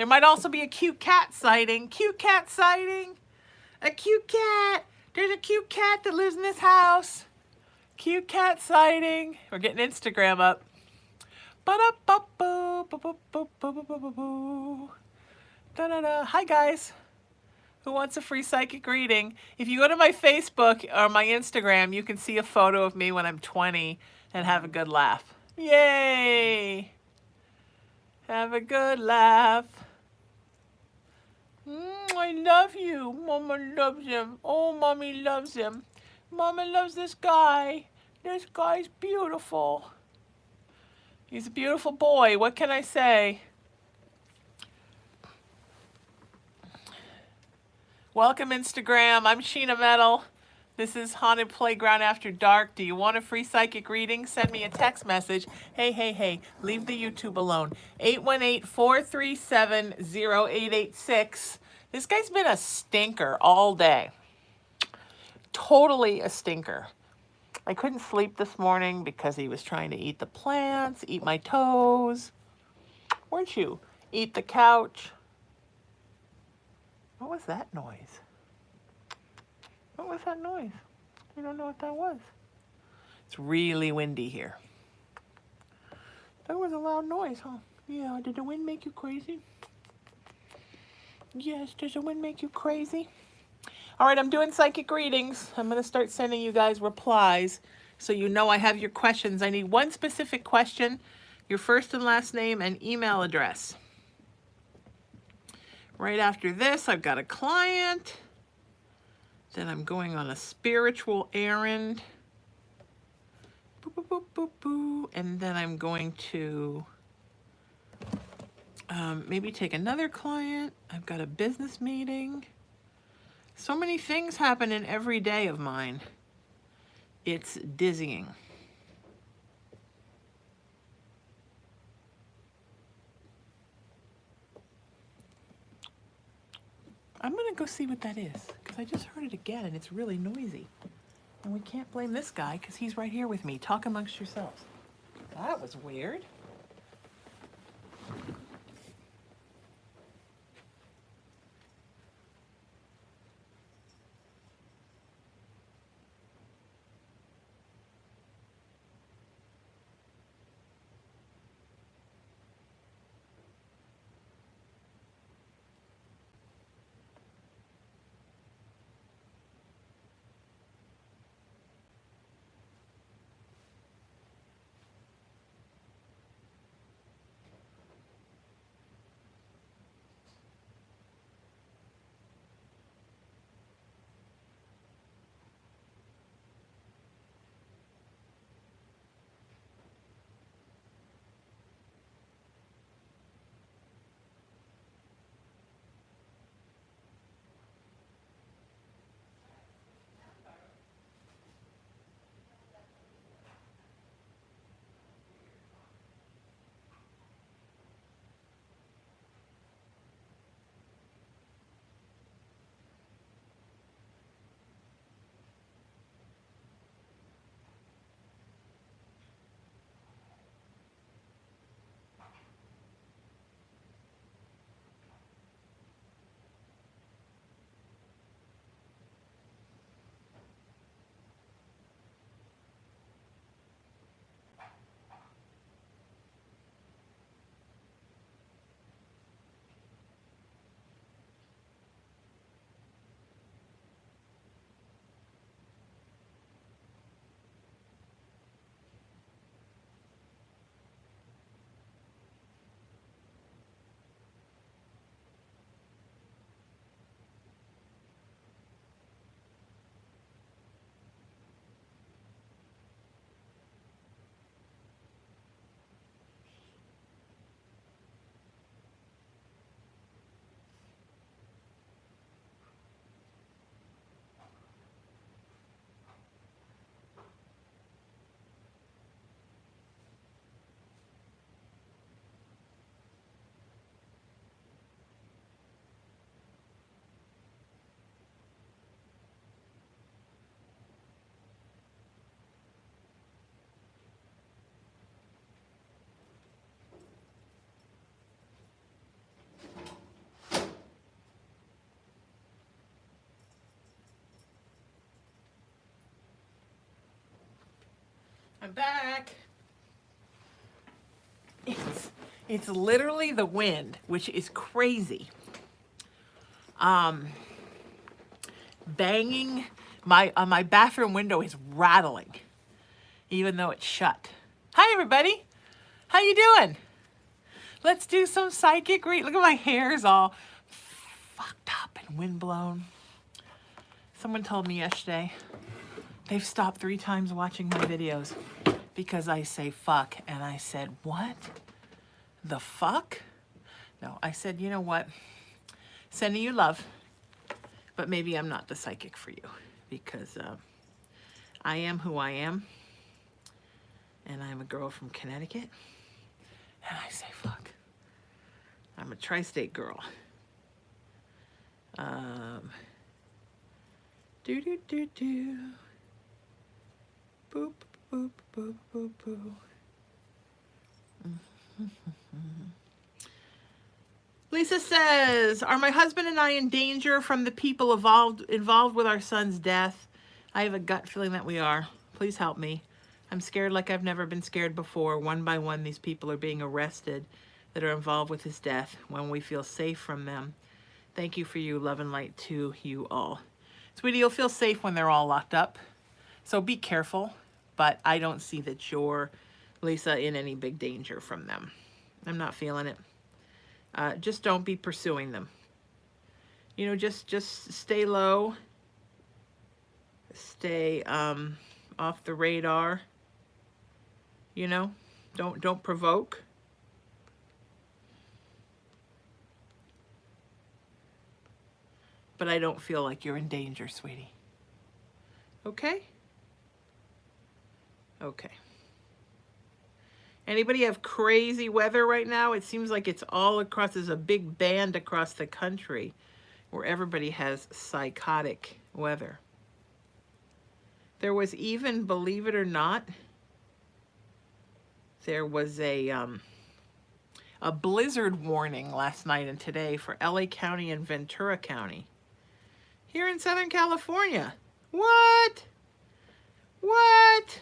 There might also be a cute cat sighting. Cute cat sighting. A cute cat. There's a cute cat that lives in this house. Cute cat sighting. We're getting Instagram up. Hi guys. Who wants a free psychic reading? If you go to my Facebook or my Instagram, you can see a photo of me when I'm 20 and have a good laugh. Yay! Have a good laugh. I love you. Mama loves him. Oh, Mommy loves him. Mama loves this guy. This guy's beautiful. He's a beautiful boy. What can I say? Welcome, Instagram. I'm Sheena Metal. This is Haunted Playground After Dark. Do you want a free psychic reading? Send me a text message. Hey, leave the YouTube alone. 818-437-0886. This guy's been a stinker all day. Totally a stinker. I couldn't sleep this morning because he was trying to eat the plants, eat my toes. Weren't you? Eat the couch. What was that noise? What was that noise? I don't know what that was. It's really windy here. That was a loud noise, huh? Yeah, did the wind make you crazy? Yes, does the wind make you crazy? All right, I'm doing psychic readings. I'm going to start sending you guys replies so you know I have your questions. I need one specific question, your first and last name and email address. Right after this, I've got a client. Then I'm going on a spiritual errand. Boo, boo, boo, boo, boo. And then I'm going to maybe take another client. I've got a business meeting. So many things happen in every day of mine. It's dizzying. I'm gonna go see what that is, because I just heard it again and it's really noisy. And we can't blame this guy because he's right here with me. Talk amongst yourselves. That was weird. I'm back. It's literally the wind, which is crazy. Banging. My bathroom window is rattling, even though it's shut. Hi, everybody. How you doing? Let's do some psychic read. Look at my hair's all fucked up and windblown. Someone told me yesterday they've stopped 3 times watching my videos because I say fuck, and I said, what the fuck? No, I said, you know what? Sending you love, but maybe I'm not the psychic for you because I am who I am, and I'm a girl from Connecticut, and I say fuck. I'm a tri-state girl. Do do do do. Boop boop boop boop boop. Lisa says, are my husband and I in danger from the people involved with our son's death? I have a gut feeling that we are. Please help me. I'm scared like I've never been scared before. One by one, these people are being arrested that are involved with his death when we feel safe from them. Thank you for you. Love and light to you all. Sweetie, you'll feel safe when they're all locked up. So be careful. But I don't see that you're, Lisa, in any big danger from them. I'm not feeling it. Just don't be pursuing them. You know, just stay low. Stay off the radar. You know, don't provoke. But I don't feel like you're in danger, sweetie. Okay? Okay. Anybody have crazy weather right now? It seems like it's all across, there's a big band across the country where everybody has psychotic weather. There was even, believe it or not, there was a blizzard warning last night and today for LA County and Ventura County. Here in Southern California. What? What?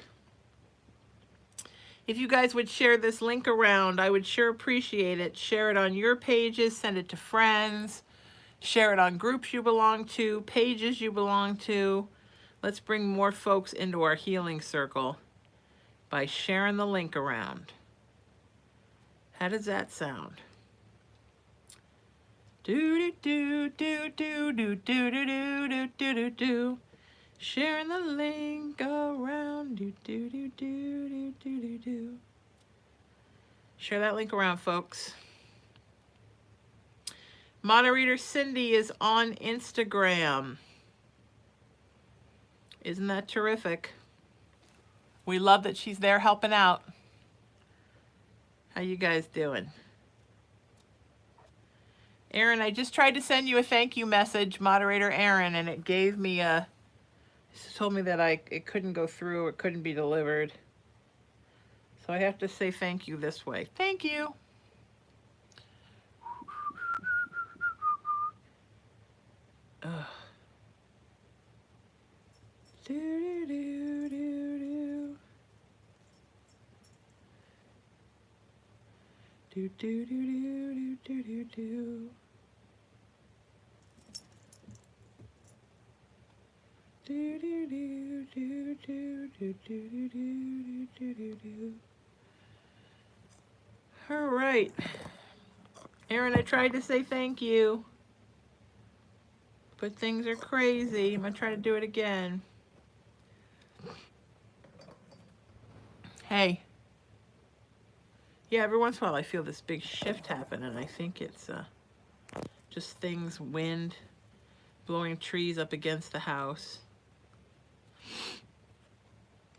If you guys would share this link around, I would sure appreciate it. Share it on your pages, send it to friends, share it on groups you belong to, pages you belong to. Let's bring more folks into our healing circle by sharing the link around. How does that sound? Do do do do do do do do do do do do. Sharing the link around. Do do do do do do do do. Share that link around, folks. Moderator Cindy is on Instagram. Isn't that terrific? We love that she's there helping out. How you guys doing? Aaron, I just tried to send you a thank you message, Moderator Aaron, and it gave me a, it told me that it couldn't go through, it couldn't be delivered. So I have to say thank you this way. Thank you. Ugh. Do do do do do. Do do do do do do do. Do do do do do do do do do do do. All right, Aaron, I tried to say thank you, but things are crazy. I'm gonna try to do it again. Hey. Yeah, every once in a while I feel this big shift happen, and I think it's just things, wind, blowing trees up against the house.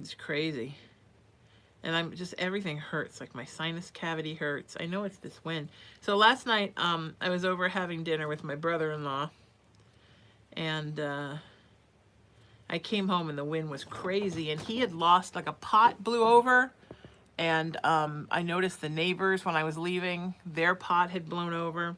It's crazy. And I'm just, everything hurts, like my sinus cavity hurts. I know it's this wind. So last night, I was over having dinner with my brother-in-law, and I came home and the wind was crazy, and he had lost, like a pot blew over, and I noticed the neighbors when I was leaving, their pot had blown over.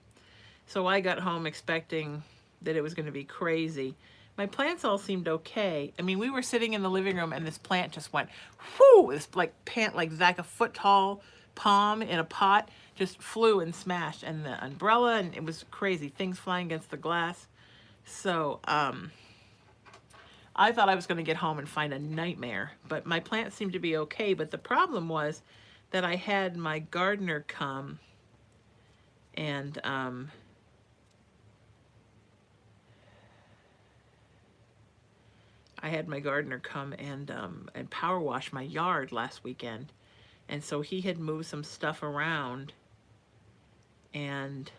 So I got home expecting that it was going to be crazy. My plants all seemed okay. I mean, we were sitting in the living room and this plant just went, whoo, this like like a foot tall palm in a pot just flew and smashed, and the umbrella, and it was crazy, things flying against the glass. So, I thought I was going to get home and find a nightmare, but my plants seemed to be okay. But the problem was that I had my gardener come and and power wash my yard last weekend, and so he had moved some stuff around, and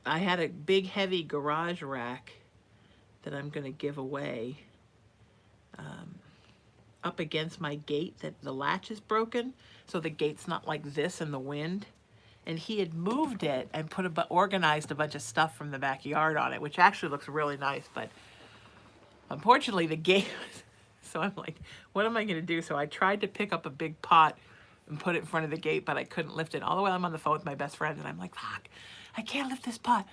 I had a big heavy garage rack that I'm going to give away up against my gate, that the latch is broken, so the gate's not like this in the wind. And he had moved it and organized a bunch of stuff from the backyard on it, which actually looks really nice. But unfortunately, the gate was, so I'm like, what am I going to do? So I tried to pick up a big pot and put it in front of the gate, but I couldn't lift it. All the way I'm on the phone with my best friend, and I'm like, fuck, I can't lift this pot.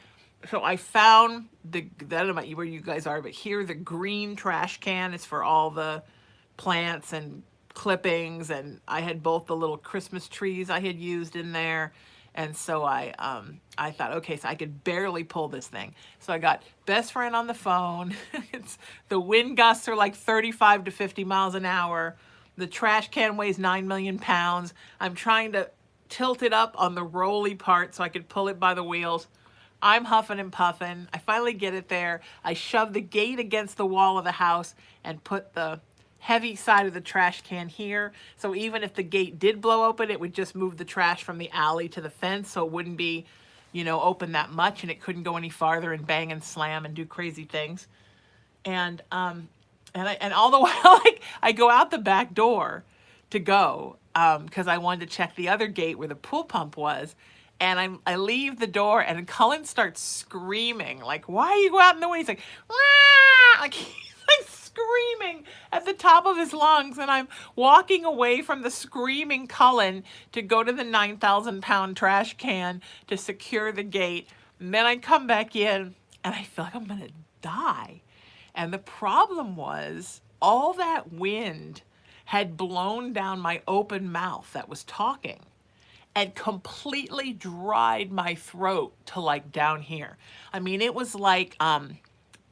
So I found I don't know about where you guys are, but here the green trash can is for all the plants and clippings, and I had both the little Christmas trees I had used in there. And so I thought, okay, so I could barely pull this thing. So I got best friend on the phone. The wind gusts are like 35 to 50 miles an hour. The trash can weighs 9 million pounds. I'm trying to tilt it up on the rolly part so I could pull it by the wheels. I'm huffing and puffing. I finally get it there. I shove the gate against the wall of the house and put the heavy side of the trash can here. So even if the gate did blow open, it would just move the trash from the alley to the fence, so it wouldn't be, open that much, and it couldn't go any farther and bang and slam and do crazy things. And all the while, like, I go out the back door to go because I wanted to check the other gate where the pool pump was. And I leave the door, and Cullen starts screaming, like, why you go out in the wind? He's like, wah! Like, he's like screaming at the top of his lungs, and I'm walking away from the screaming Cullen to go to the 9,000-pound trash can to secure the gate. And then I come back in, and I feel like I'm going to die. And the problem was, all that wind had blown down my open mouth that was talking and completely dried my throat to like down here. I mean, it was like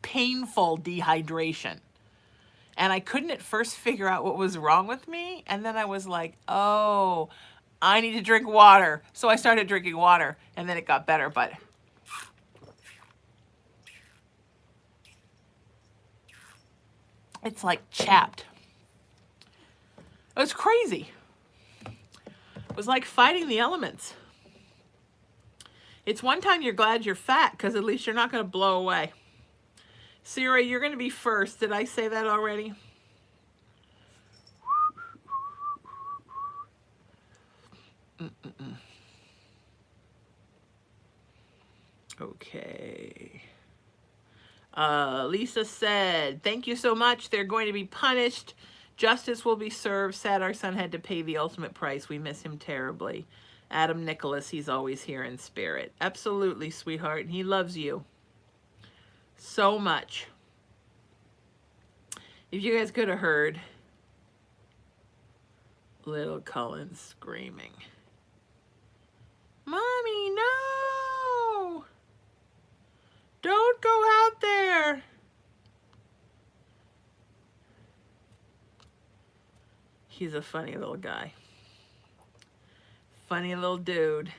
painful dehydration. And I couldn't at first figure out what was wrong with me. And then I was like, oh, I need to drink water. So I started drinking water, and then it got better. But it's like chapped. It was crazy. It was like fighting the elements. It's one time you're glad you're fat, because at least you're not going to blow away. Sarah, you're going to be first. Did I say that already? Okay. Lisa said, thank you so much. They're going to be punished. Justice will be served. Sad our son had to pay the ultimate price. We miss him terribly. Adam Nicholas, he's always here in spirit. Absolutely, sweetheart. And he loves you so much. If you guys could have heard little Cullen screaming, Mommy, no! Don't go out there! He's a funny little guy. Funny little dude.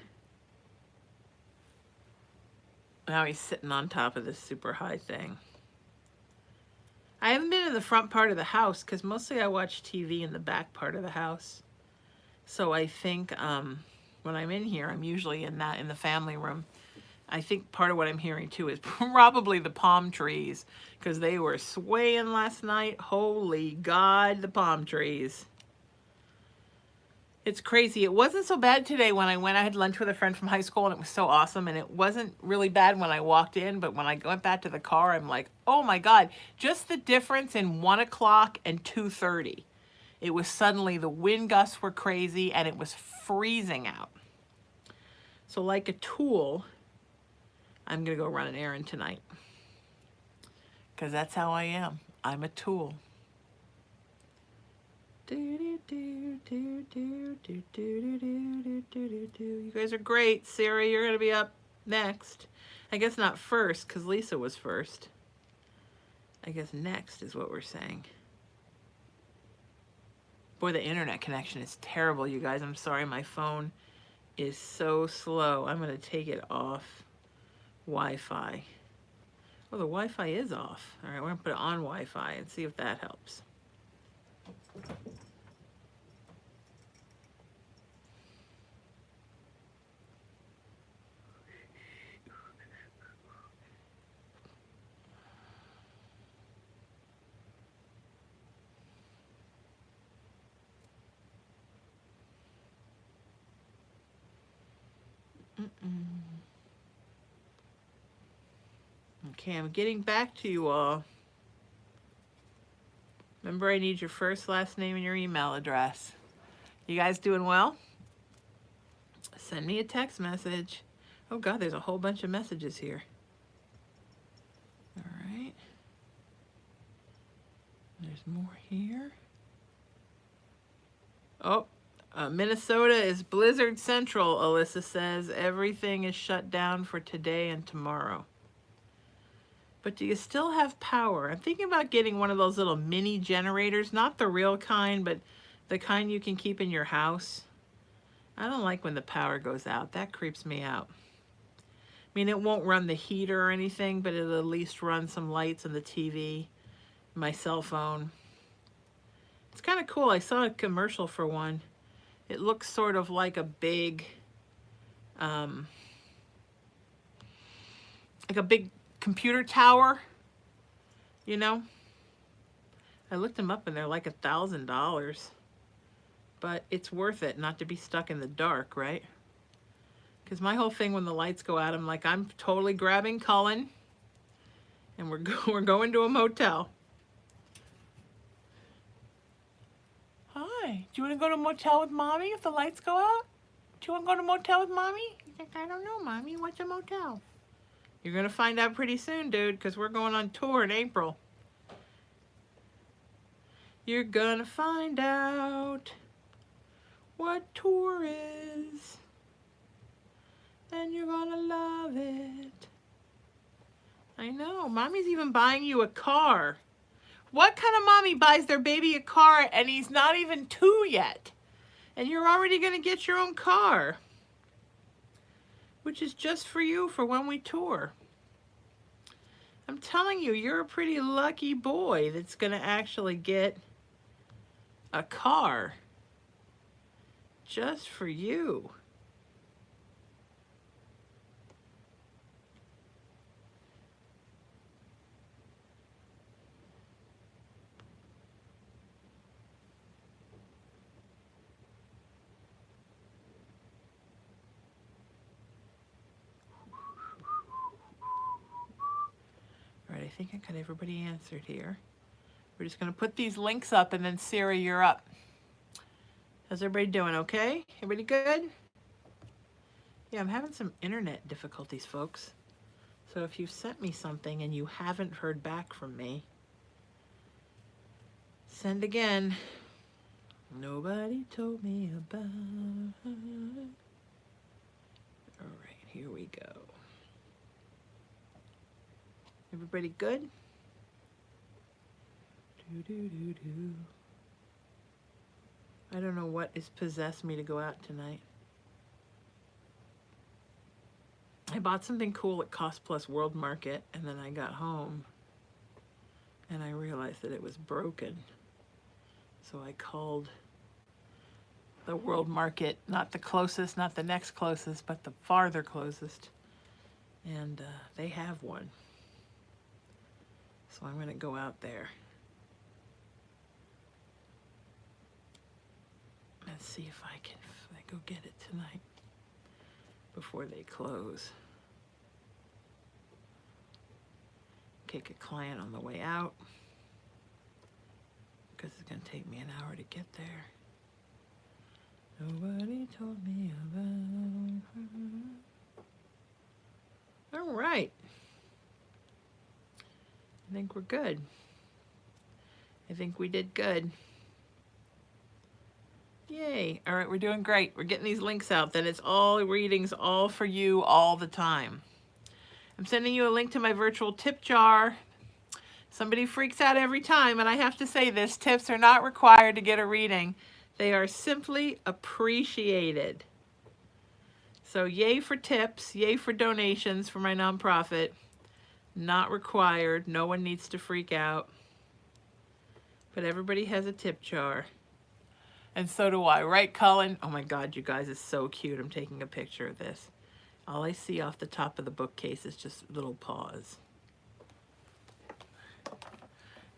Now he's sitting on top of this super high thing. I haven't been in the front part of the house because mostly I watch TV in the back part of the house. So I think when I'm in here, I'm usually in the family room. I think part of what I'm hearing too is probably the palm trees, because they were swaying last night. Holy God, the palm trees. It's crazy. It wasn't so bad today when I went. I had lunch with a friend from high school, and it was so awesome. And it wasn't really bad when I walked in, but when I went back to the car, I'm like, oh my God, just the difference in 1 o'clock and 2:30. It was suddenly, the wind gusts were crazy, and it was freezing out. So like a tool, I'm going to go run an errand tonight. Because that's how I am. I'm a tool. You guys are great. Sarah, you're going to be up next. I guess not first, because Lisa was first. I guess next is what we're saying. Boy, the internet connection is terrible, you guys. I'm sorry, my phone is so slow. I'm going to take it off Wi-Fi. Oh, the Wi-Fi is off. All right, we're going to put it on Wi-Fi and see if that helps. Okay, I'm getting back to you all. Remember, I need your first, last name, and your email address. You guys doing well? Send me a text message. Oh God, there's a whole bunch of messages here. All right. There's more here. Oh, Minnesota is blizzard central, Alyssa says. Everything is shut down for today and tomorrow. But do you still have power? I'm thinking about getting one of those little mini generators, not the real kind, but the kind you can keep in your house. I don't like when the power goes out. That creeps me out. I mean, it won't run the heater or anything, but it'll at least run some lights and the TV, my cell phone. It's kind of cool. I saw a commercial for one. It looks sort of like a big, computer tower, you know? I looked them up and they're like $1,000, but it's worth it not to be stuck in the dark, right? Because my whole thing when the lights go out, I'm like, I'm totally grabbing Cullen and we're going to a motel. Hi, do you want to go to a motel with Mommy if the lights go out? Do you want to go to a motel with Mommy? He's like, I don't know, Mommy. What's a motel? You're going to find out pretty soon, dude, because we're going on tour in April. You're going to find out what tour is, and you're going to love it. I know. Mommy's even buying you a car. What kind of mommy buys their baby a car and he's not even 2 yet? And you're already going to get your own car, which is just for you for when we tour. I'm telling you, you're a pretty lucky boy that's going to actually get a car just for you. All right, I think I got everybody answered here. We're just going to put these links up, and then Sarah, you're up. How's everybody doing? Okay? Everybody good? Yeah, I'm having some internet difficulties, folks. So if you've sent me something and you haven't heard back from me, send again. Nobody told me about it. All right, here we go. Everybody good? I don't know what has possessed me to go out tonight. I bought something cool at Cost Plus World Market, and then I got home and I realized that it was broken. So I called the World Market, not the closest, not the next closest, but the farther closest. And they have one. So I'm going to go out there and see if I can go get it tonight before they close. Kick a client on the way out because it's going to take me an hour to get there. Nobody told me about her. think we're good. I think we did good. Yay. All right, we're doing great. We're getting these links out. Then it's all readings, all for you, all the time. I'm sending you a link to my virtual tip jar. Somebody freaks out every time, and I have to say this, tips are not required to get a reading. They are simply appreciated. So yay for tips, yay for donations for my nonprofit. Not required, no one needs to freak out. But everybody has a tip jar. And so do I, right, Cullen? Oh my God, you guys, it's so cute. I'm taking a picture of this. All I see off the top of the bookcase is just little paws.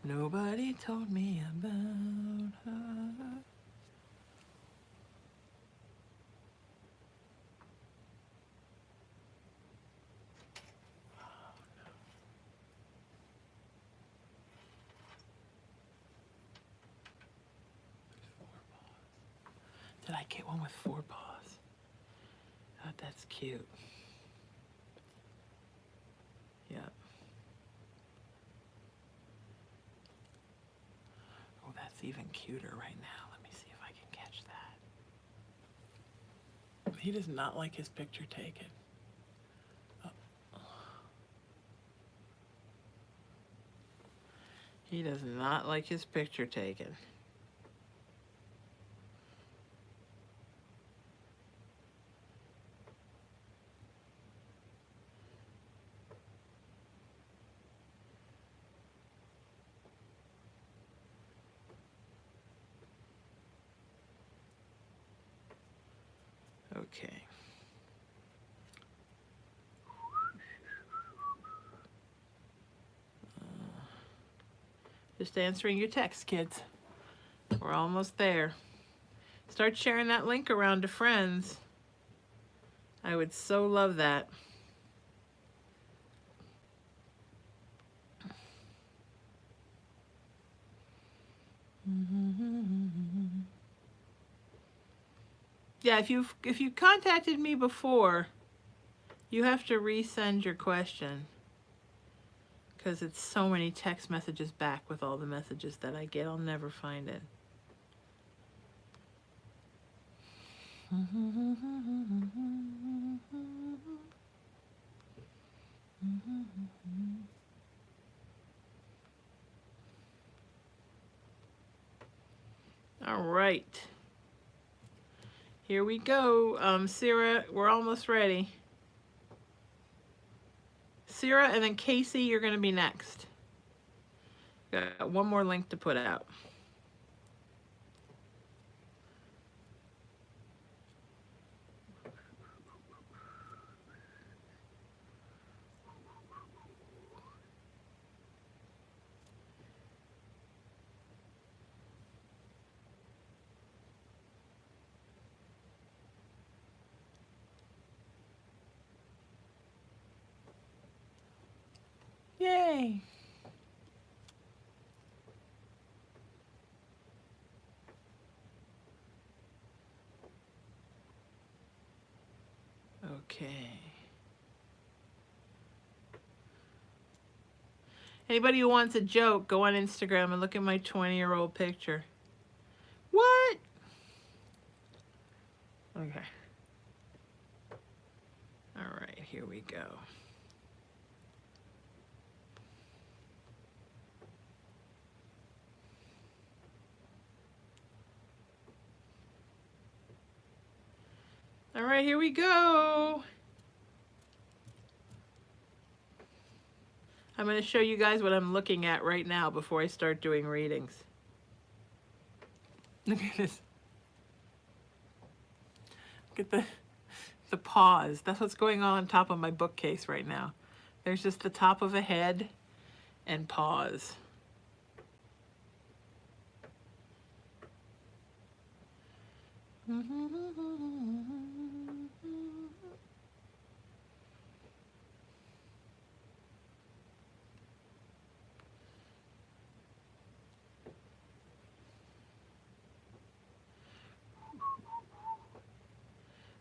Nobody told me about her. Did I get one with 4 paws? Oh, that's cute. Yep. Oh, that's even cuter right now. Let me see if I can catch that. He does not like his picture taken. Oh. He does not like his picture taken. Okay. Just answering your text, kids. We're almost there. Start sharing that link around to friends. I would so love that. Yeah, if you contacted me before, you have to resend your question because it's so many text messages back with all the messages that I get. I'll never find it. All right. Here we go. Sarah, we're almost ready. Sarah, and then Casey, you're going to be next. Got one more link to put out. Yay! Okay. Anybody who wants a joke, go on Instagram and look at my 20-year-old picture. What? Okay. All right, here we go. All right, here we go. I'm going to show you guys what I'm looking at right now before I start doing readings. Look at this. Look at the paws. That's what's going on top of my bookcase right now. There's just the top of a head and paws.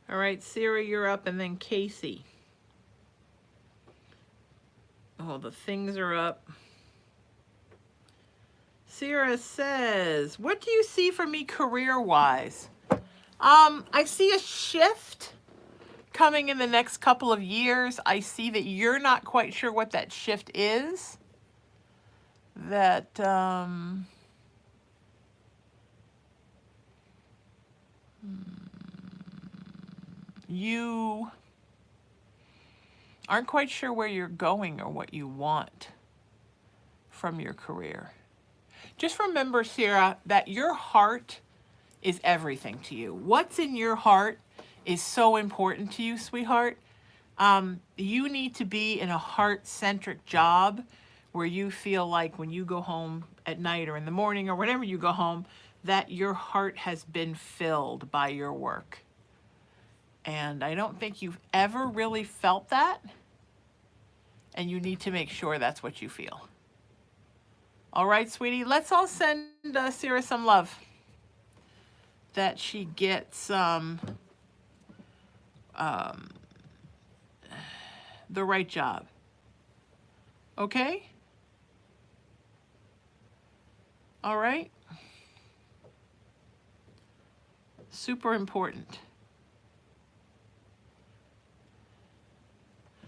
All right, Sarah, you're up, and then Casey. Oh, the things are up. Sarah says, what do you see for me career-wise? I see a shift coming in the next couple of years. I see that you're not quite sure what that shift is. That, you aren't quite sure where you're going or what you want from your career. Just remember, Sarah, that your heart is everything to you. What's in your heart is so important to you, sweetheart. You need to be in a heart-centric job where you feel like when you go home at night or in the morning or whenever you go home, that your heart has been filled by your work. And I don't think you've ever really felt that. And you need to make sure that's what you feel. All right, sweetie, let's all send Sarah some love. That she gets the right job. Okay? All right? Super important.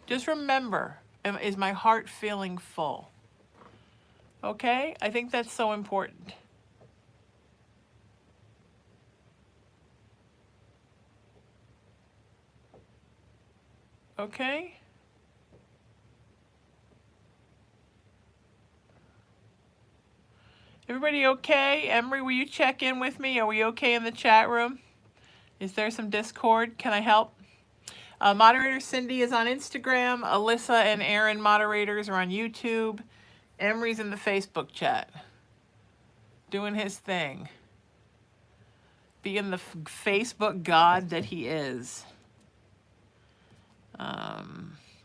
Just remember, is my heart feeling full? Okay? I think that's so important. Okay? Everybody okay? Emery, will you check in with me? Are we okay in the chat room? Is there some discord? Can I help? Moderator Cindy is on Instagram. Alyssa and Aaron moderators are on YouTube. Emery's in the Facebook chat. Doing his thing. Being the Facebook god that he is.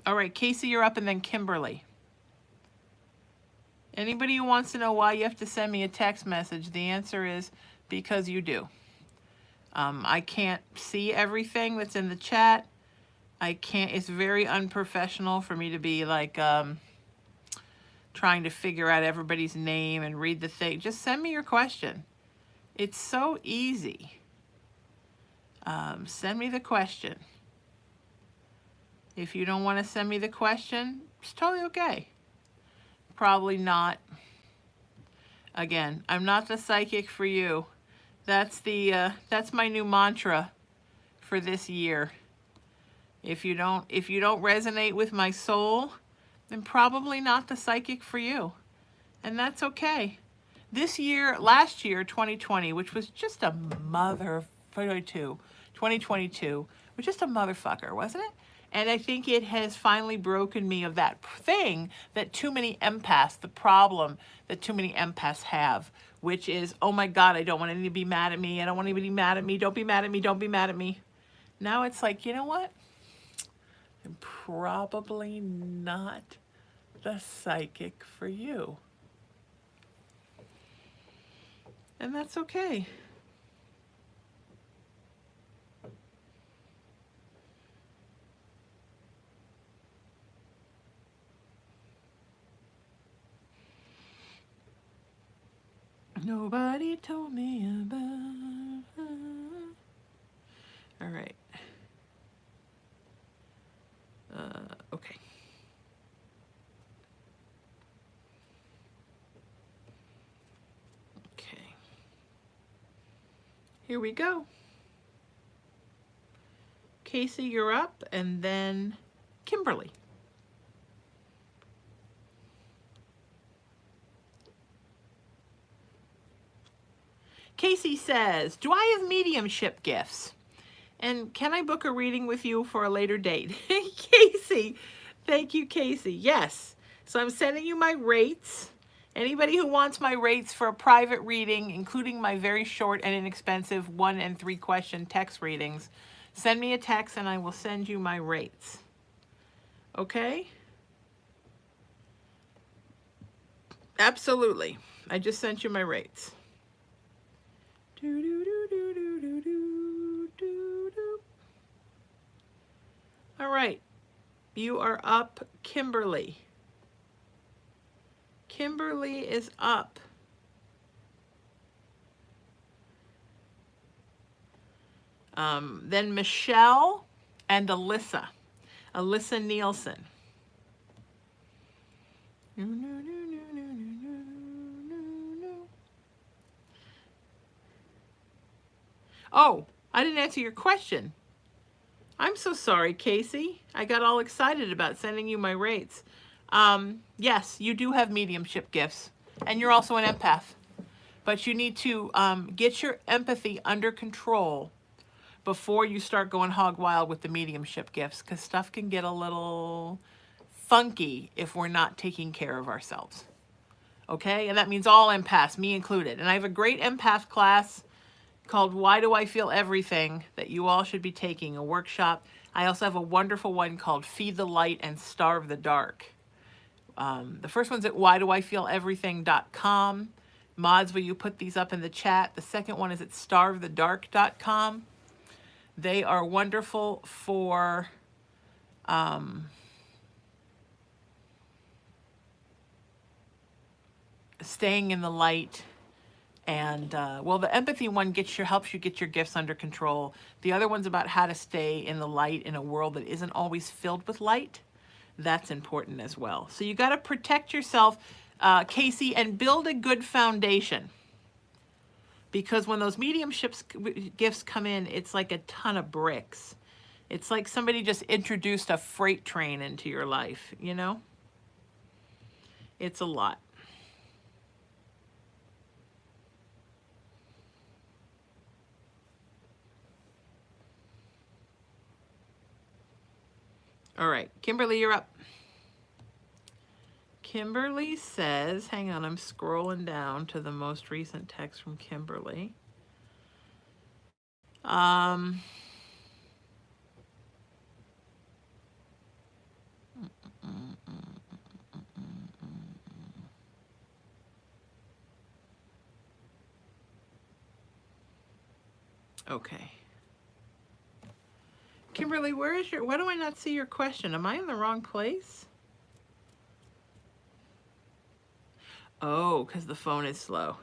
All right, Casey, you're up, and then Kimberly. Anybody who wants to know why you have to send me a text message, the answer is because you do. I can't see everything that's in the chat. I can't, it's very unprofessional for me to be like trying to figure out everybody's name and read the thing. Just send me your question. It's so easy. Send me the question. If you don't want to send me the question, it's totally okay. Probably not. Again, I'm not the psychic for you. That's my new mantra for this year. If you don't resonate with my soul, then probably not the psychic for you. And that's okay. This year, last year, 2020, which was just a 2022, was just a motherfucker, wasn't it? And I think it has finally broken me of that thing that too many empaths, the problem that too many empaths have, which is, oh my God, I don't want anybody to be mad at me. I don't want anybody mad at me. Don't be mad at me. Don't be mad at me. Now it's like, you know what? I'm probably not the psychic for you. And that's okay. Nobody told me about her. All right. Okay. Okay. Here we go. Casey, you're up, and then Kimberly. Casey says, do I have mediumship gifts? And can I book a reading with you for a later date? Casey, thank you, Casey. Yes. So I'm sending you my rates. Anybody who wants my rates for a private reading, including my very short and inexpensive 1 and 3 question text readings, send me a text and I will send you my rates. Okay? Absolutely. I just sent you my rates. All right, you are up, Kimberly. Kimberly is up. Then Michelle and Alyssa. Alyssa Nielsen. Oh, I didn't answer your question. I'm so sorry, Casey. I got all excited about sending you my rates. Yes, you do have mediumship gifts, and you're also an empath. But you need to get your empathy under control before you start going hog wild with the mediumship gifts, because stuff can get a little funky if we're not taking care of ourselves. Okay? And that means all empaths, me included. And I have a great empath class called Why Do I Feel Everything that you all should be taking, a workshop. I also have a wonderful one called Feed the Light and Starve the Dark. The first one's at whydoifeeleverything.com. Mods, will you put these up in the chat? The second one is at starvethedark.com. They are wonderful for staying in the light. And well, the empathy one helps you get your gifts under control. The other one's about how to stay in the light in a world that isn't always filled with light. That's important as well. So you got to protect yourself, Casey, and build a good foundation. Because when those mediumship gifts come in, it's like a ton of bricks. It's like somebody just introduced a freight train into your life, you know? It's a lot. All right, Kimberly, you're up. Kimberly says, hang on, I'm scrolling down to the most recent text from Kimberly. Okay. Kimberly, why do I not see your question? Am I in the wrong place? Oh, because the phone is slow.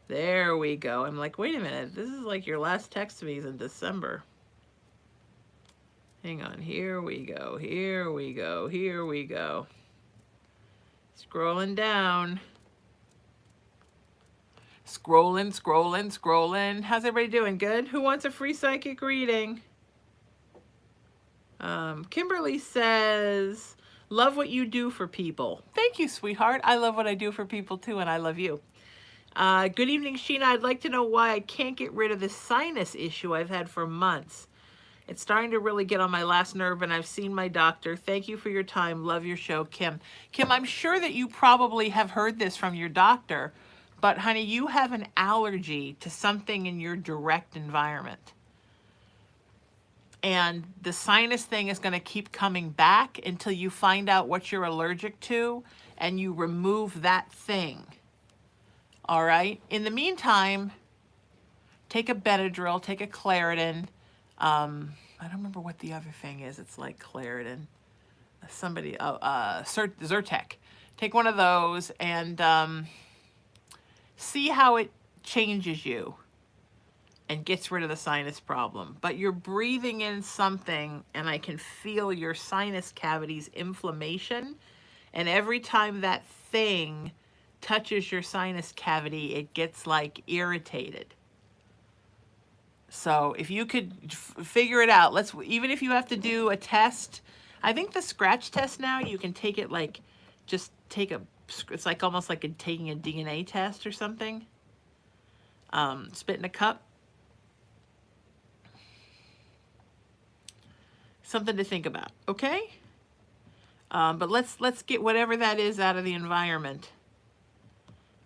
There we go. I'm like, wait a minute. This is like your last text to me is in December. Hang on. Here we go. Here we go. Here we go. Scrolling down. Scrolling, scrolling, scrolling. How's everybody doing? Good? Who wants a free psychic reading? Kimberly says, love what you do for people. Thank you, sweetheart. I love what I do for people too, and I love you. Good evening, Sheena. I'd like to know why I can't get rid of this sinus issue I've had for months. It's starting to really get on my last nerve, and I've seen my doctor. Thank you for your time. Love your show, Kim. Kim, I'm sure that you probably have heard this from your doctor, but honey, you have an allergy to something in your direct environment. And the sinus thing is going to keep coming back until you find out what you're allergic to and you remove that thing. All right? In the meantime, take a Benadryl, take a Claritin. I don't remember what the other thing is. It's like Claritin. Zyrtec. Take one of those and see how it changes you and gets rid of the sinus problem. But you're breathing in something, and I can feel your sinus cavity's inflammation. And every time that thing touches your sinus cavity, it gets like irritated. So if you could figure it out, even if you have to do a test, I think the scratch test now, you can take it like, just take it's like almost like taking a DNA test or something. Spit in a cup. Something to think about, okay? But let's get whatever that is out of the environment,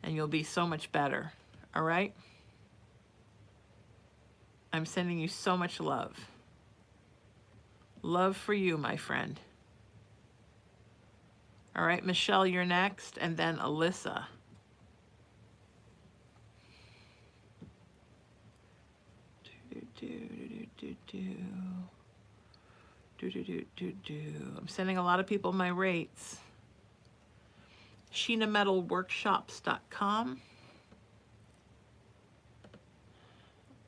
and you'll be so much better, all right? I'm sending you so much love. Love for you, my friend. All right, Michelle, you're next, and then Alyssa. I'm sending a lot of people my rates. SheenaMetalWorkshops.com.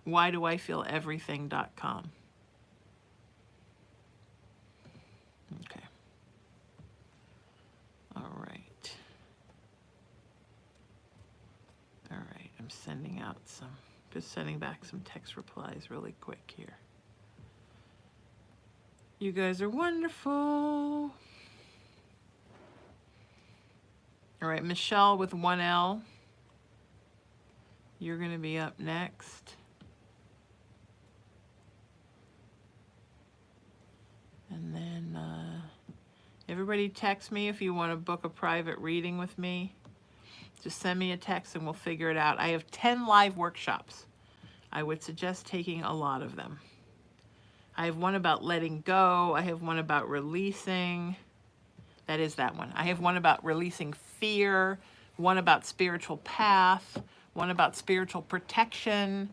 whydoifeeleverything.com. Okay. All right. All right. I'm sending out just sending back some text replies really quick here. You guys are wonderful. All right, Michelle with 1L. You're going to be up next. And then everybody text me if you want to book a private reading with me. Just send me a text and we'll figure it out. I have 10 live workshops. I would suggest taking a lot of them. I have one about letting go. I have one about releasing. That is that one. I have one about releasing fear, one about spiritual path, one about spiritual protection,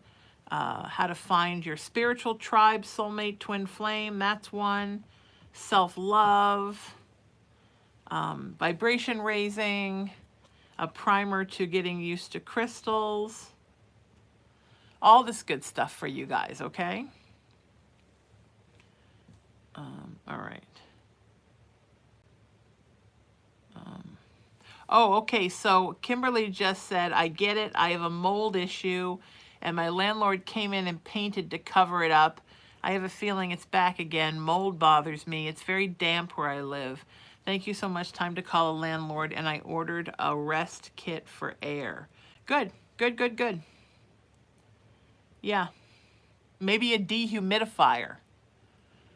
how to find your spiritual tribe, soulmate, twin flame. That's one. Self-love, vibration raising, a primer to getting used to crystals. All this good stuff for you guys, okay? All right. Oh, okay, so Kimberly just said, I get it, I have a mold issue, and my landlord came in and painted to cover it up. I have a feeling it's back again. Mold bothers me. It's very damp where I live. Thank you so much. Time to call a landlord, and I ordered a rest kit for air. Good, good, good, good. Yeah, maybe a dehumidifier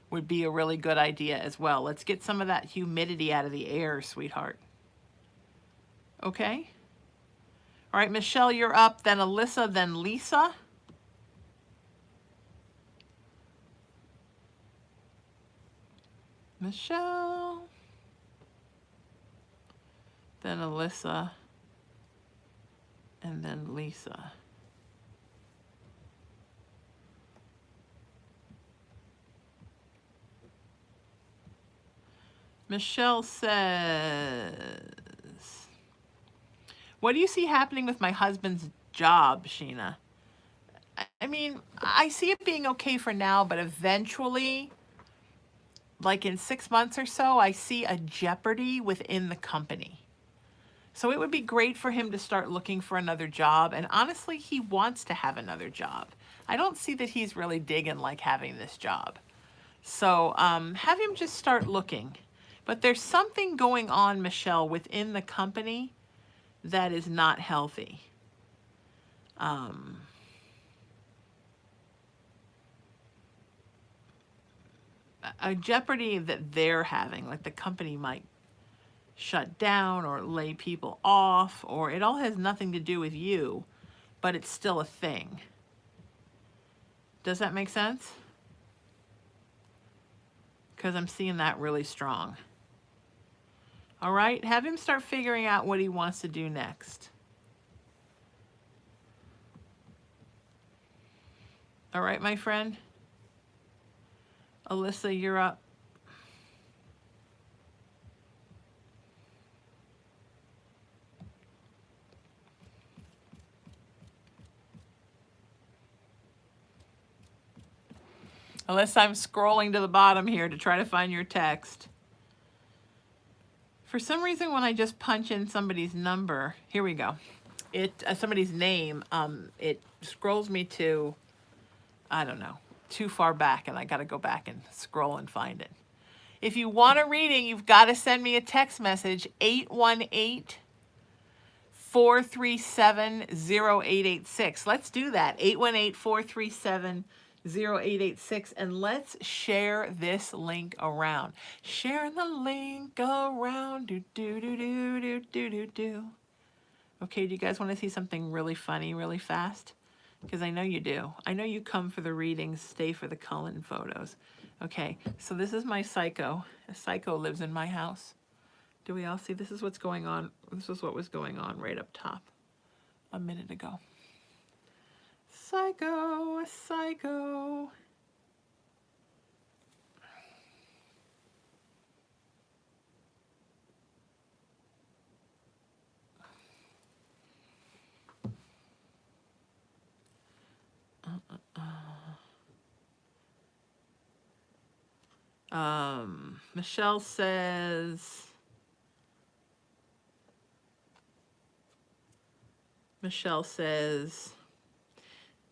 would be a really good idea as well. Let's get some of that humidity out of the air, sweetheart. Okay. All right, Michelle, you're up. Then Alyssa, then Lisa. Michelle. Then Alyssa. And then Lisa. Michelle says, what do you see happening with my husband's job, Sheena? I mean, I see it being okay for now, but eventually, like in 6 months or so, I see a jeopardy within the company. So it would be great for him to start looking for another job. And honestly, he wants to have another job. I don't see that he's really digging like having this job. So have him just start looking. But there's something going on, Michelle, within the company that is not healthy. A jeopardy that they're having, like the company might shut down or lay people off, or it all has nothing to do with you, but it's still a thing. Does that make sense? Because I'm seeing that really strong. All right, have him start figuring out what he wants to do next. All right, my friend. Alyssa, you're up. Alyssa, I'm scrolling to the bottom here to try to find your text. For some reason, when I just punch in somebody's number, here we go. Somebody's name, it scrolls me to, I don't know, too far back, and I got to go back and scroll and find it. If you want a reading, you've got to send me a text message, 818-437-0886. Let's do that, 818-437-0886, and let's share this link around. Sharing the link around, do do do do do do do do. Okay, do you guys want to see something really funny really fast? Because I know you do. I know you come for the readings, stay for the Cullen photos. Okay, so this is my psycho. A psycho lives in my house. Do we all see? This is what's going on. This is what was going on right up top a minute ago. Psycho, a psycho. Michelle says,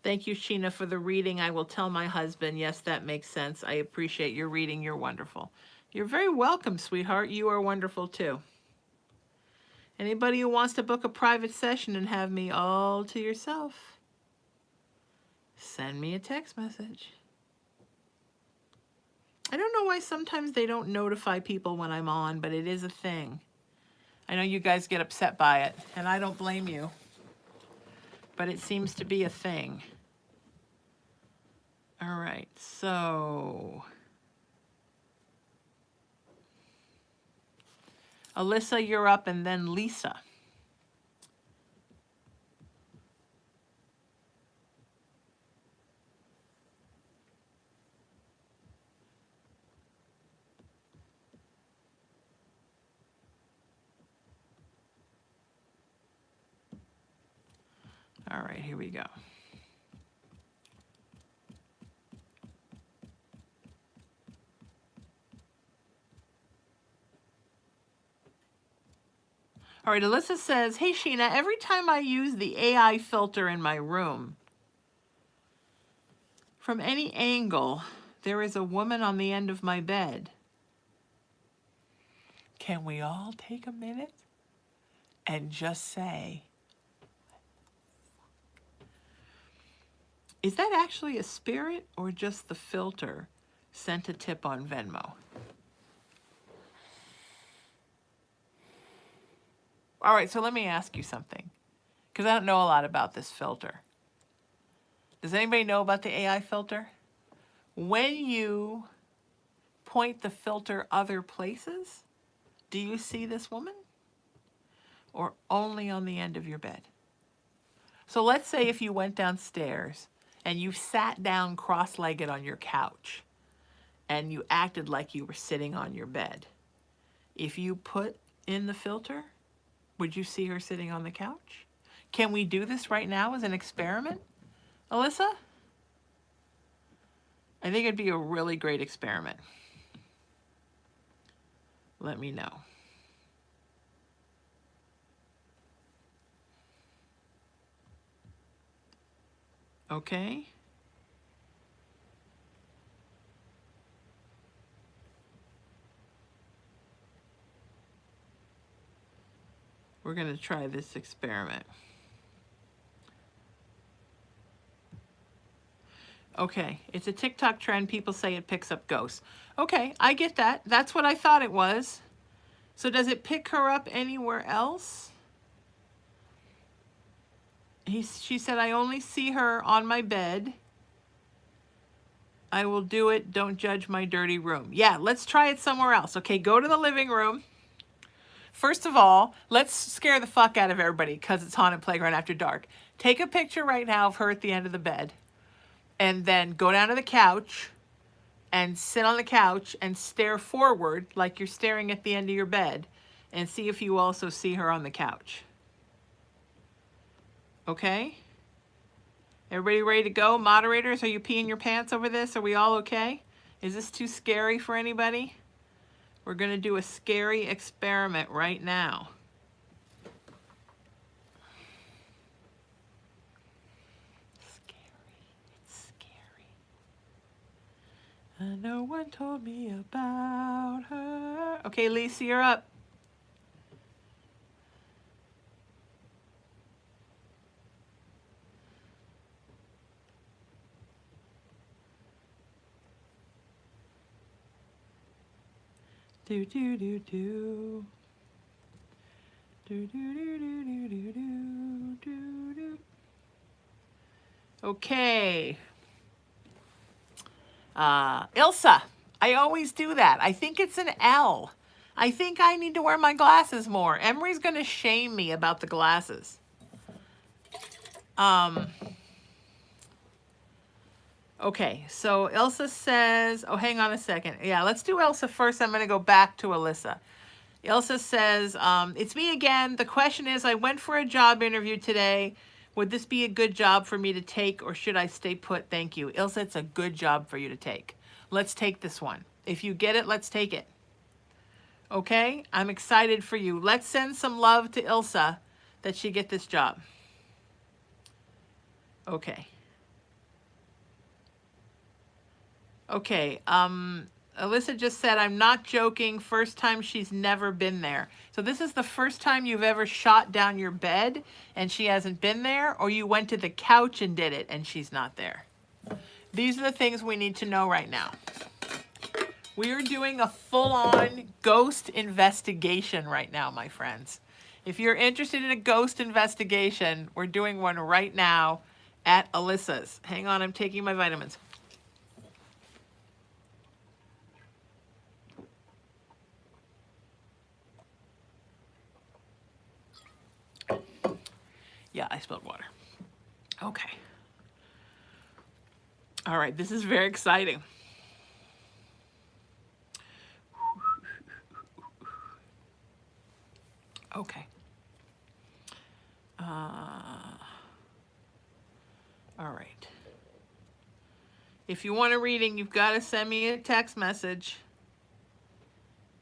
thank you, Sheena, for the reading. I will tell my husband. Yes, that makes sense. I appreciate your reading. You're wonderful. You're very welcome, sweetheart. You are wonderful, too. Anybody who wants to book a private session and have me all to yourself, send me a text message. I don't know why sometimes they don't notify people when I'm on, but it is a thing. I know you guys get upset by it, and I don't blame you, but it seems to be a thing. All right, so Alyssa, you're up, and then Lisa. All right, here we go. All right, Alyssa says, hey, Sheena, every time I use the AI filter in my room, from any angle, there is a woman on the end of my bed. Can we all take a minute and just say, is that actually a spirit or just the filter sent a tip on Venmo? All right, so let me ask you something, because I don't know a lot about this filter. Does anybody know about the AI filter? When you point the filter other places, do you see this woman? Or only on the end of your bed? So let's say if you went downstairs and you sat down cross-legged on your couch and you acted like you were sitting on your bed. If you put in the filter, would you see her sitting on the couch? Can we do this right now as an experiment, Alyssa? I think it'd be a really great experiment. Let me know. Okay. We're going to try this experiment. Okay, it's a TikTok trend. People say it picks up ghosts. Okay, I get that. That's what I thought it was. So does it pick her up anywhere else? She said, I only see her on my bed. I will do it. Don't judge my dirty room. Yeah, let's try it somewhere else. Okay, go to the living room. First of all, let's scare the fuck out of everybody because it's Haunted Playground After Dark. Take a picture right now of her at the end of the bed. And then go down to the couch and sit on the couch and stare forward like you're staring at the end of your bed and see if you also see her on the couch. Okay? Everybody ready to go? Moderators, are you peeing your pants over this? Are we all okay? Is this too scary for anybody? We're going to do a scary experiment right now. No one told me about her. Okay, Lisa, you're up. Do do do do. Do do do do do do do do do. Okay. Ilsa, I always do that. I think it's an L. I think I need to wear my glasses more. Emery's going to shame me about the glasses. Okay, so Ilsa says, oh, hang on a second. Yeah, let's do Ilsa first. I'm going to go back to Alyssa. Ilsa says, it's me again. The question is, I went for a job interview today. Would this be a good job for me to take or should I stay put? Thank you. Ilsa, it's a good job for you to take. Let's take this one. If you get it, let's take it. Okay? I'm excited for you. Let's send some love to Ilsa that she get this job. Okay. Okay. Alyssa just said, I'm not joking. First time she's never been there. So this is the first time you've ever shot down your bed and she hasn't been there, or you went to the couch and did it and she's not there. These are the things we need to know right now. We are doing a full-on ghost investigation right now, my friends. If you're interested in a ghost investigation, we're doing one right now at Alyssa's. Hang on, I'm taking my vitamins. Yeah, I spilled water. Okay. All right, this is very exciting. Okay. All right. If you want a reading, you've got to send me a text message.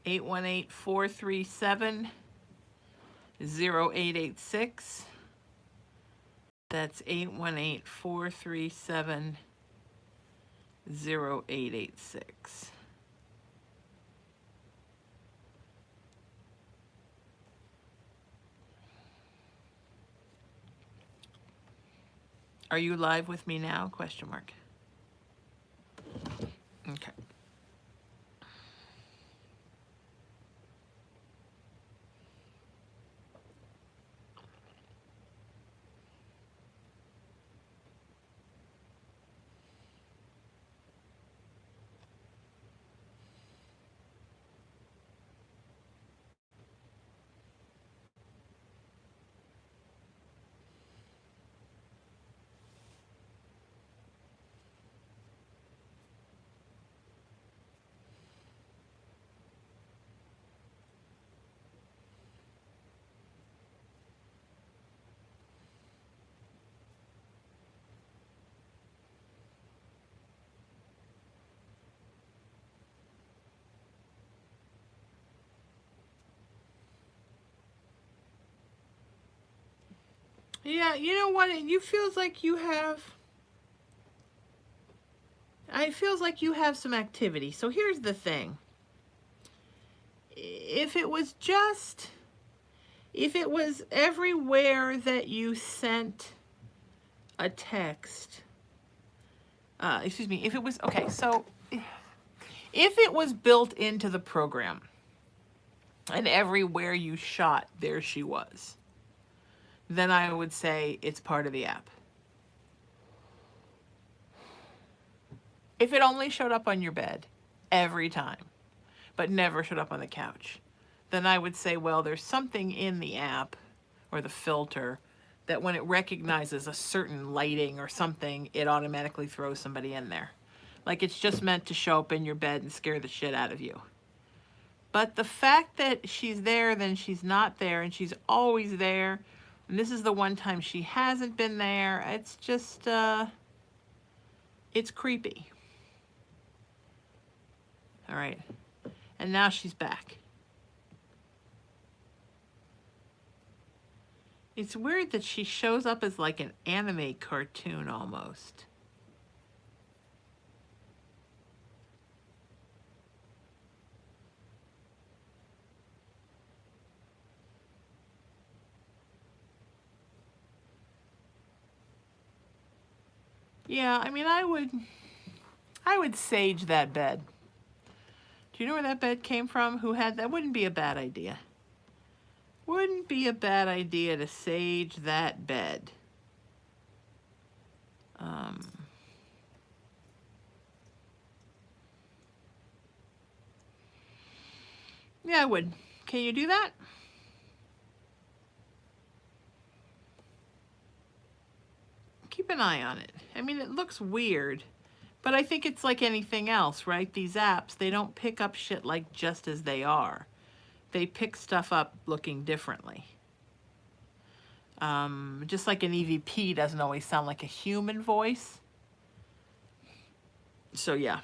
818-437-0886. That's 818-437-0886. Are you live with me now? Question mark. Okay. Yeah, you know what? It feels like you have... It feels like you have some activity. So here's the thing. If it was everywhere that you sent a text, excuse me, if it was, okay, so if it was built into the program and everywhere you shot, there she was, then I would say it's part of the app. If it only showed up on your bed every time, but never showed up on the couch, then I would say, well, there's something in the app or the filter that when it recognizes a certain lighting or something, it automatically throws somebody in there. Like it's just meant to show up in your bed and scare the shit out of you. But the fact that she's there, then she's not there, and she's always there, and this is the one time she hasn't been there, it's just, it's creepy. All right. And now she's back. It's weird that she shows up as like an anime cartoon almost. Yeah, I mean, I would sage that bed. Do you know where that bed came from? Who had that? Wouldn't be a bad idea. Wouldn't be a bad idea to sage that bed. Yeah, I would. Can you do that? Keep an eye on it. I mean, it looks weird, but I think it's like anything else, right? These apps, they don't pick up shit like just as they are. They pick stuff up looking differently. Just like an EVP doesn't always sound like a human voice. So yeah.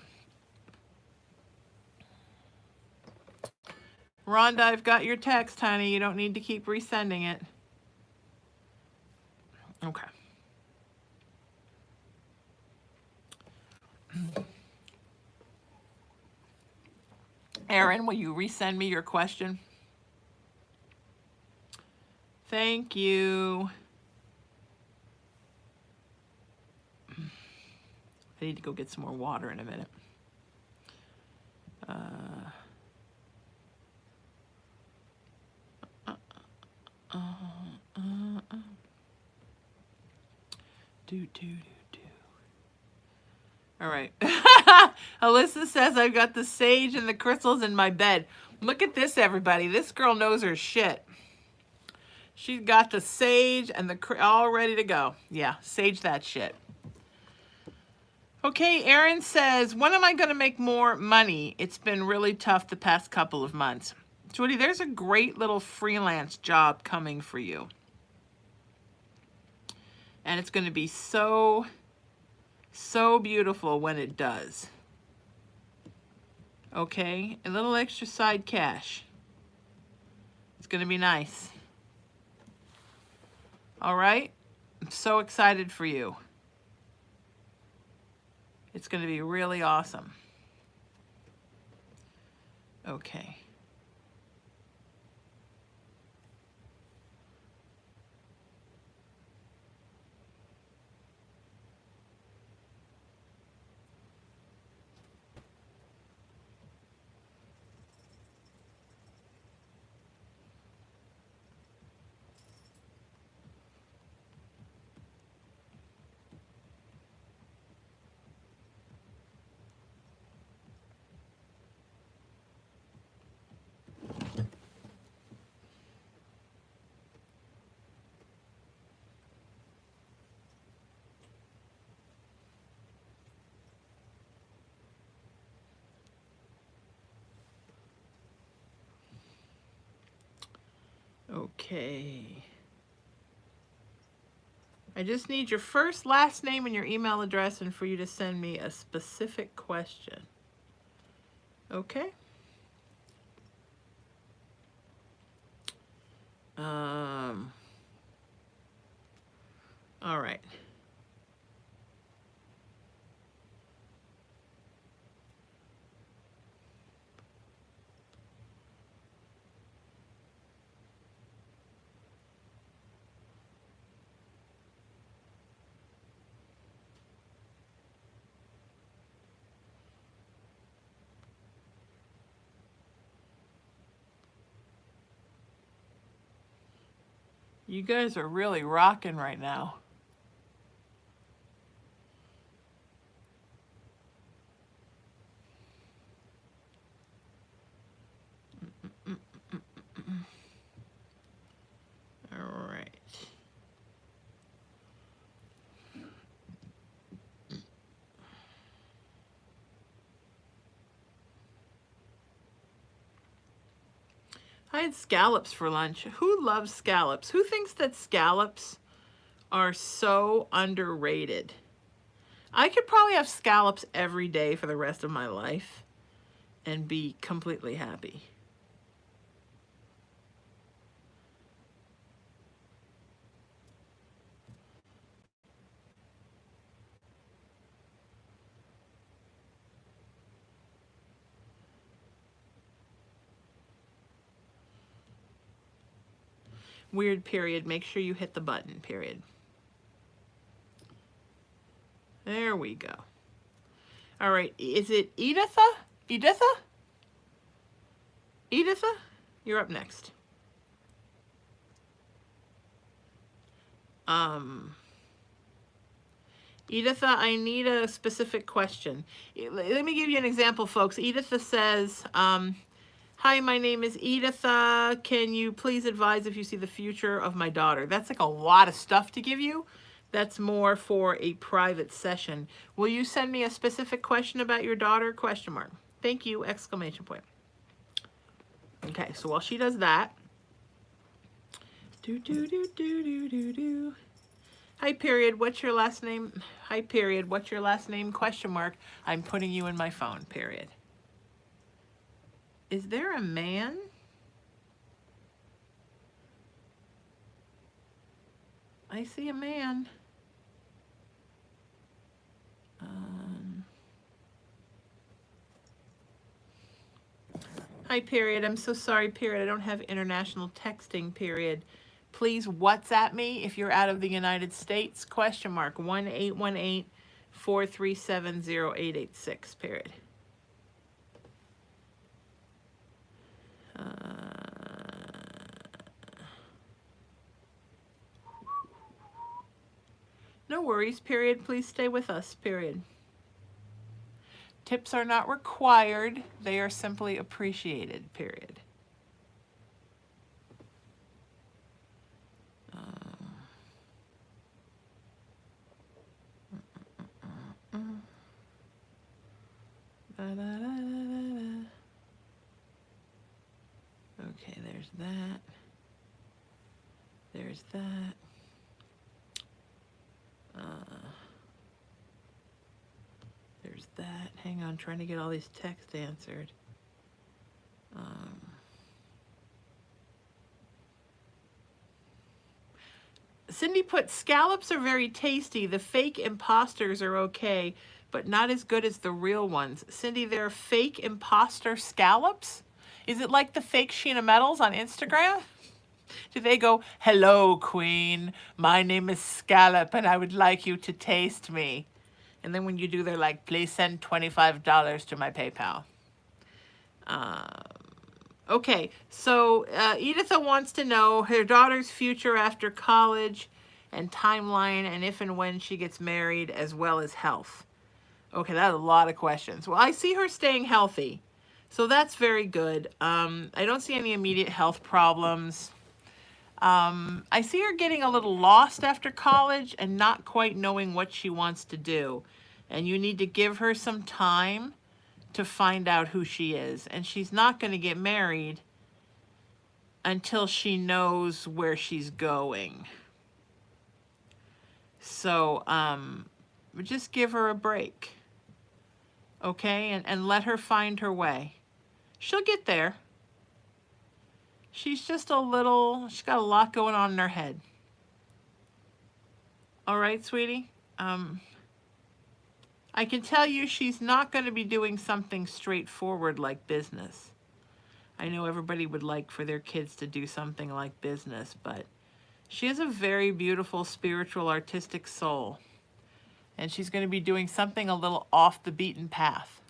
Rhonda, I've got your text, honey. You don't need to keep resending it. Okay. Erin, will you resend me your question? Thank you. I need to go get some more water in a minute. Do. All right. Alyssa says I've got the sage and the crystals in my bed. Look at this, everybody. This girl knows her shit. She's got the sage and the all ready to go. Yeah, sage that shit. Okay, Erin says, when am I going to make more money? It's been really tough the past couple of months. Judy, there's a great little freelance job coming for you. And it's going to be so beautiful when it does. Okay, a little extra side cash. It's going to be nice. All right, I'm so excited for you. It's going to be really awesome. Okay. Okay. I just need your first, last name, and your email address, and for you to send me a specific question. Okay? All right. You guys are really rocking right now. All right. I had scallops for lunch. Who loves scallops? Who thinks that scallops are so underrated? I could probably have scallops every day for the rest of my life and be completely happy. Weird period. Make sure you hit the button, period. There we go. All right. Is it Editha? Editha? Editha? You're up next. Editha, I need a specific question. Let me give you an example, folks. Editha says, hi, my name is Editha. Can you please advise if you see the future of my daughter? That's like a lot of stuff to give you. That's more for a private session. Will you send me a specific question about your daughter? Question mark. Thank you, exclamation point. Okay, so while she does that, hi, period, what's your last name? Hi, period, what's your last name? Question mark. I'm putting you in my phone, period. Is there a man? I see a man. Hi, period. I'm so sorry, period. I don't have international texting, period. Please WhatsApp me if you're out of the United States, question mark, 1-818-437-0886, period. No worries, period. Please stay with us, period. Tips are not required. They are simply appreciated, period. Okay, there's that. There's that. There's that. Hang on, trying to get all these texts answered. Cindy put, scallops are very tasty. The fake imposters are okay, but not as good as the real ones. Cindy, there are fake imposter scallops? Is it like the fake Sheena Metals on Instagram? Do they go, hello, queen, my name is Scallop and I would like you to taste me? And then when you do, they're like, please send $25 to my PayPal. Okay, so Editha wants to know her daughter's future after college and timeline and if and when she gets married, as well as health. Okay, that's a lot of questions. Well, I see her staying healthy, so that's very good. I don't see any immediate health problems. I see her getting a little lost after college and not quite knowing what she wants to do. And you need to give her some time to find out who she is. And she's not going to get married until she knows where she's going. So just give her a break. Okay? And let her find her way. She'll get there. She's just she's got a lot going on in her head. All right, sweetie? I can tell you she's not going to be doing something straightforward like business. I know everybody would like for their kids to do something like business, but she has a very beautiful, spiritual, artistic soul. And she's going to be doing something a little off the beaten path.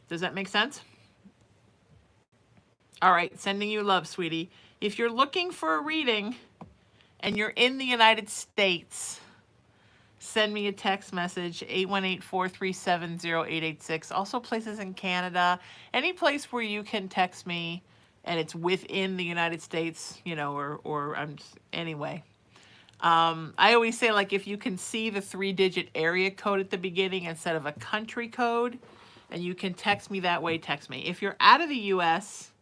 Does that make sense? All right, sending you love, sweetie. If you're looking for a reading and you're in the United States, send me a text message, 818-437-0886. Also places in Canada, any place where you can text me and it's within the United States, you know, or anyway. I always say, like, if you can see the 3-digit area code at the beginning instead of a country code, and you can text me that way, text me. If you're out of the U.S.,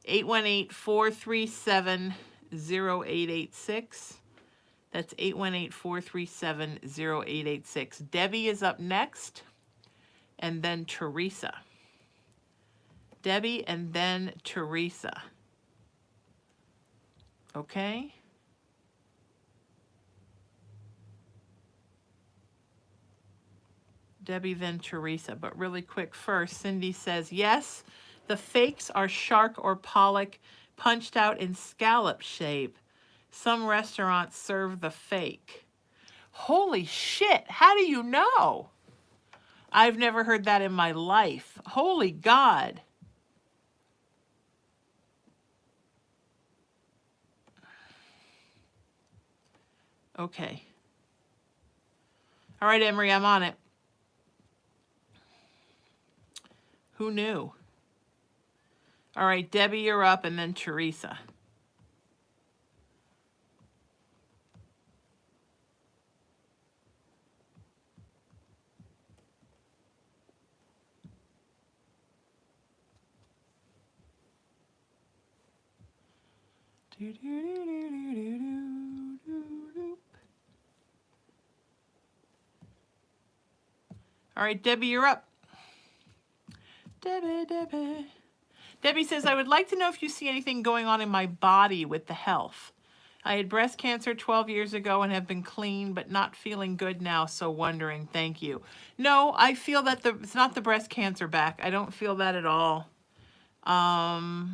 818-437-0886. That's 818-437-0886. Debbie is up next, and then Teresa. Debbie and then Teresa. Okay? Debbie, then Teresa. But really quick first, Cindy says, yes, the fakes are shark or pollock punched out in scallop shape. Some restaurants serve the fake. Holy shit, how do you know? I've never heard that in my life. Holy God. Okay. All right, Emery, I'm on it. Who knew? All right, Debbie, you're up, and then Teresa. All right, Debbie, you're up. Debbie. Debbie says, I would like to know if you see anything going on in my body with the health. I had breast cancer 12 years ago and have been clean, but not feeling good now, so wondering. Thank you. No, I feel that it's not the breast cancer back. I don't feel that at all. I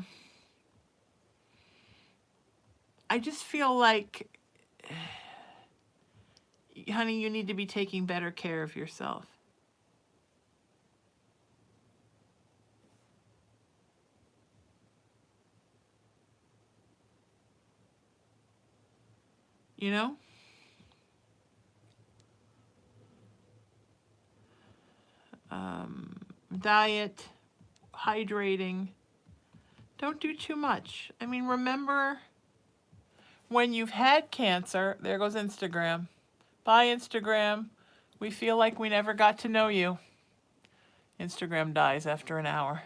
just feel like, honey, you need to be taking better care of yourself. You know? Diet, hydrating. Don't do too much. I mean, remember when you've had cancer, there goes Instagram. Bye, Instagram. We feel like we never got to know you. Instagram dies after an hour.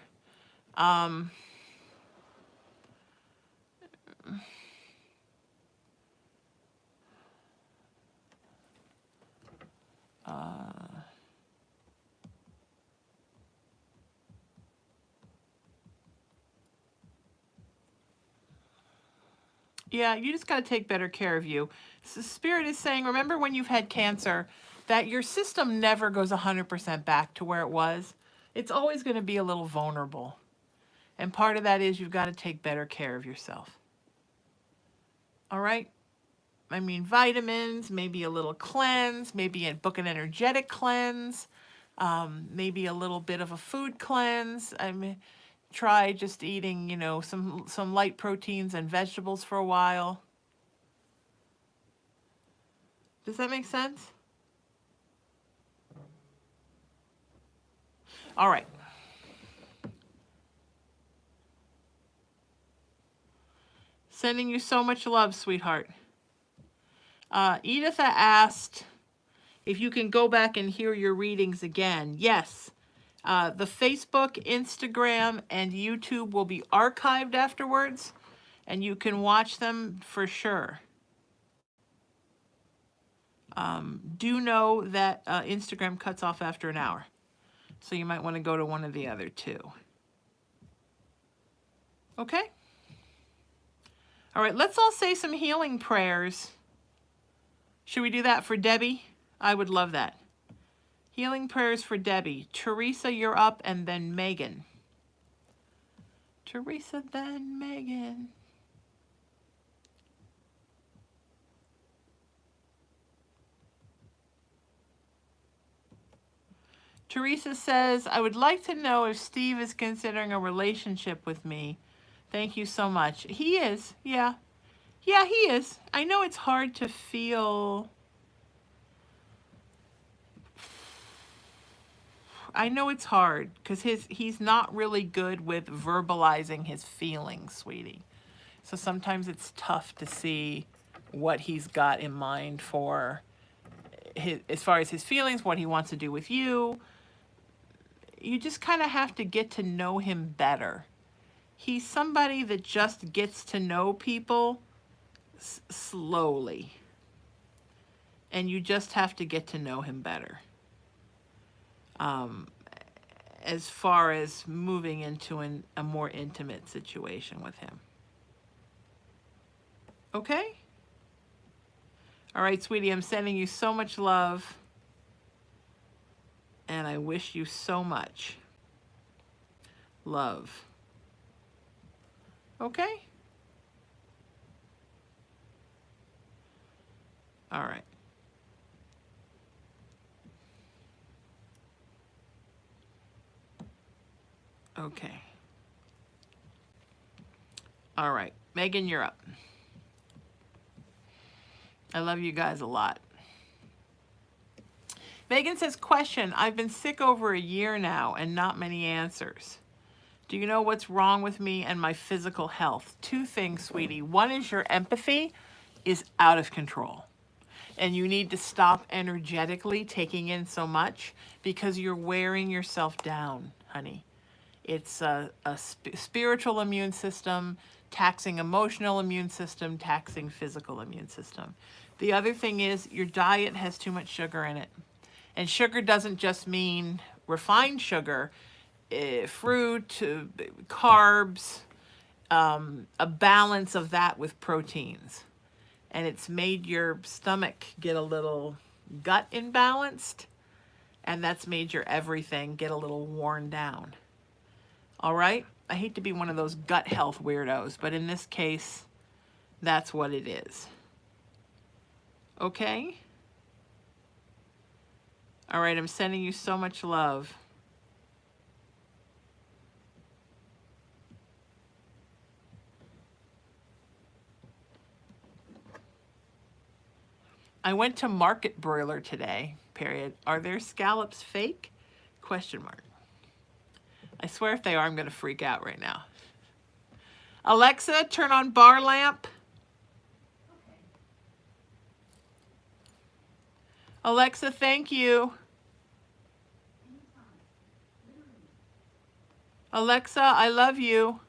Yeah, you just got to take better care of you. So Spirit is saying, remember when you've had cancer, that your system never goes 100% back to where it was. It's always going to be a little vulnerable. And part of that is you've got to take better care of yourself. All right? I mean, vitamins, maybe a little cleanse, maybe book an energetic cleanse, maybe a little bit of a food cleanse. I mean, try just eating, you know, some light proteins and vegetables for a while. Does that make sense? All right. Sending you so much love, sweetheart. Editha asked if you can go back and hear your readings again. Yes. The Facebook, Instagram, and YouTube will be archived afterwards, and you can watch them for sure. Do know that Instagram cuts off after an hour, so you might want to go to one of the other two. Okay? All right, let's all say some healing prayers. Should we do that for Debbie? I would love that. Healing prayers for Debbie. Teresa, you're up, and then Megan. Teresa, then Megan. Teresa says, I would like to know if Steve is considering a relationship with me. Thank you so much. He is, yeah. Yeah, he is. I know it's hard to feel... I know it's hard because he's not really good with verbalizing his feelings, sweetie. So sometimes it's tough to see what he's got in mind for as far as his feelings, what he wants to do with you. You just kind of have to get to know him better. He's somebody that just gets to know people slowly. And you just have to get to know him better. As far as moving into a more intimate situation with him. Okay? All right, sweetie, I'm sending you so much love. And I wish you so much love. Okay? All right. Okay. All right. Megan, you're up. I love you guys a lot. Megan says, question, I've been sick over a year now and not many answers. Do you know what's wrong with me and my physical health? Two things, sweetie. One is your empathy is out of control. And you need to stop energetically taking in so much because you're wearing yourself down, honey. It's a spiritual immune system, taxing emotional immune system, taxing physical immune system. The other thing is your diet has too much sugar in it. And sugar doesn't just mean refined sugar, fruit, carbs, a balance of that with proteins. and it's made your stomach get a little gut imbalanced, and that's made your everything get a little worn down. All right? I hate to be one of those gut health weirdos, but in this case, that's what it is. Okay? All right, I'm sending you so much love. I went to Market Broiler today, period. Are their scallops fake? Question mark. I swear if they are, I'm going to freak out right now. Alexa, turn on bar lamp. Okay. Alexa, thank you. Anytime. Literally. Alexa, I love you.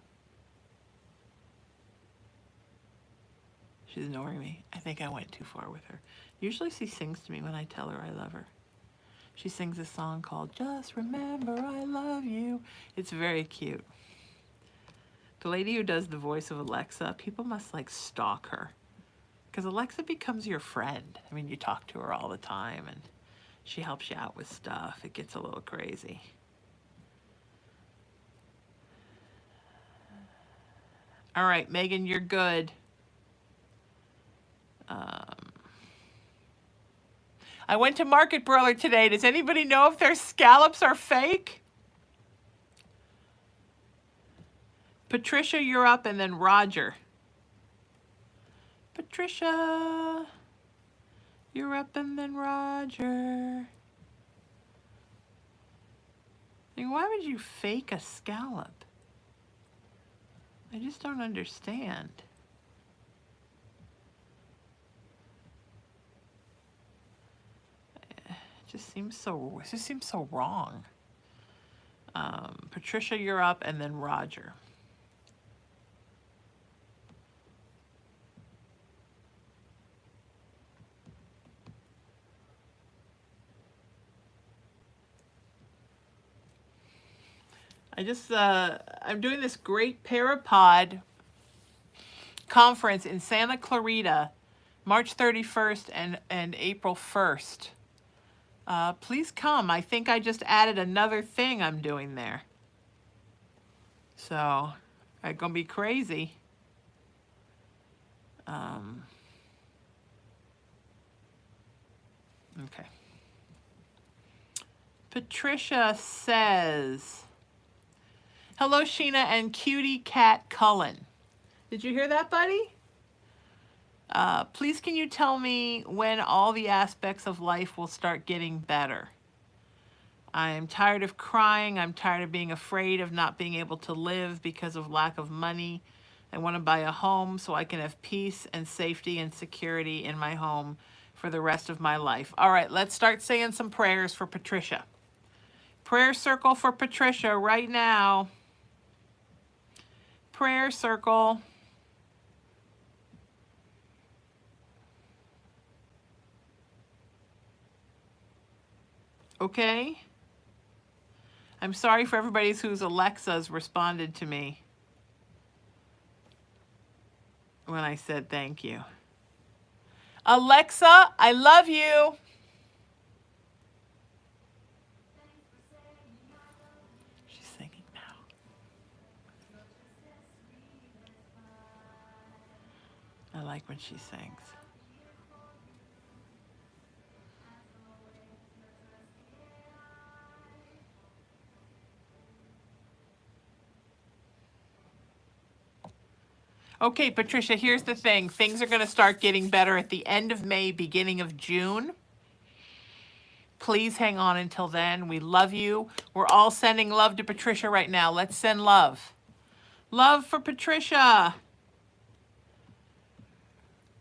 She's ignoring me. I think I went too far with her. Usually she sings to me when I tell her I love her. She sings a song called Just Remember I Love You. It's very cute. The lady who does the voice of Alexa, people must like stalk her. Because Alexa becomes your friend. I mean, you talk to her all the time and she helps you out with stuff. It gets a little crazy. All right, Megan, you're good. I went to Market Broiler today. Does anybody know if their scallops are fake? Patricia, you're up, and then Roger. Patricia, you're up, and then Roger. I mean, why would you fake a scallop? I just don't understand. It just seems so wrong. Patricia, you're up, and then Roger. I'm doing this great Parapod conference in Santa Clarita, March 31st and April 1st. Please come. I think I just added another thing I'm doing there. So, it's going to be crazy. Okay. Patricia says, hello, Sheena and Cutie Cat Cullen. Did you hear that, buddy? Please, can you tell me when all the aspects of life will start getting better? I'm tired of crying. I'm tired of being afraid of not being able to live because of lack of money. I want to buy a home so I can have peace and safety and security in my home for the rest of my life. All right, let's start saying some prayers for Patricia. Prayer circle for Patricia right now. Prayer circle. Okay? I'm sorry for everybody whose Alexas responded to me when I said thank you. Alexa, I love you. She's singing now. I like when she sings. Okay, Patricia, here's the thing. Things are going to start getting better at the end of May, beginning of June. Please hang on until then. We love you. We're all sending love to Patricia right now. Let's send love. Love for Patricia.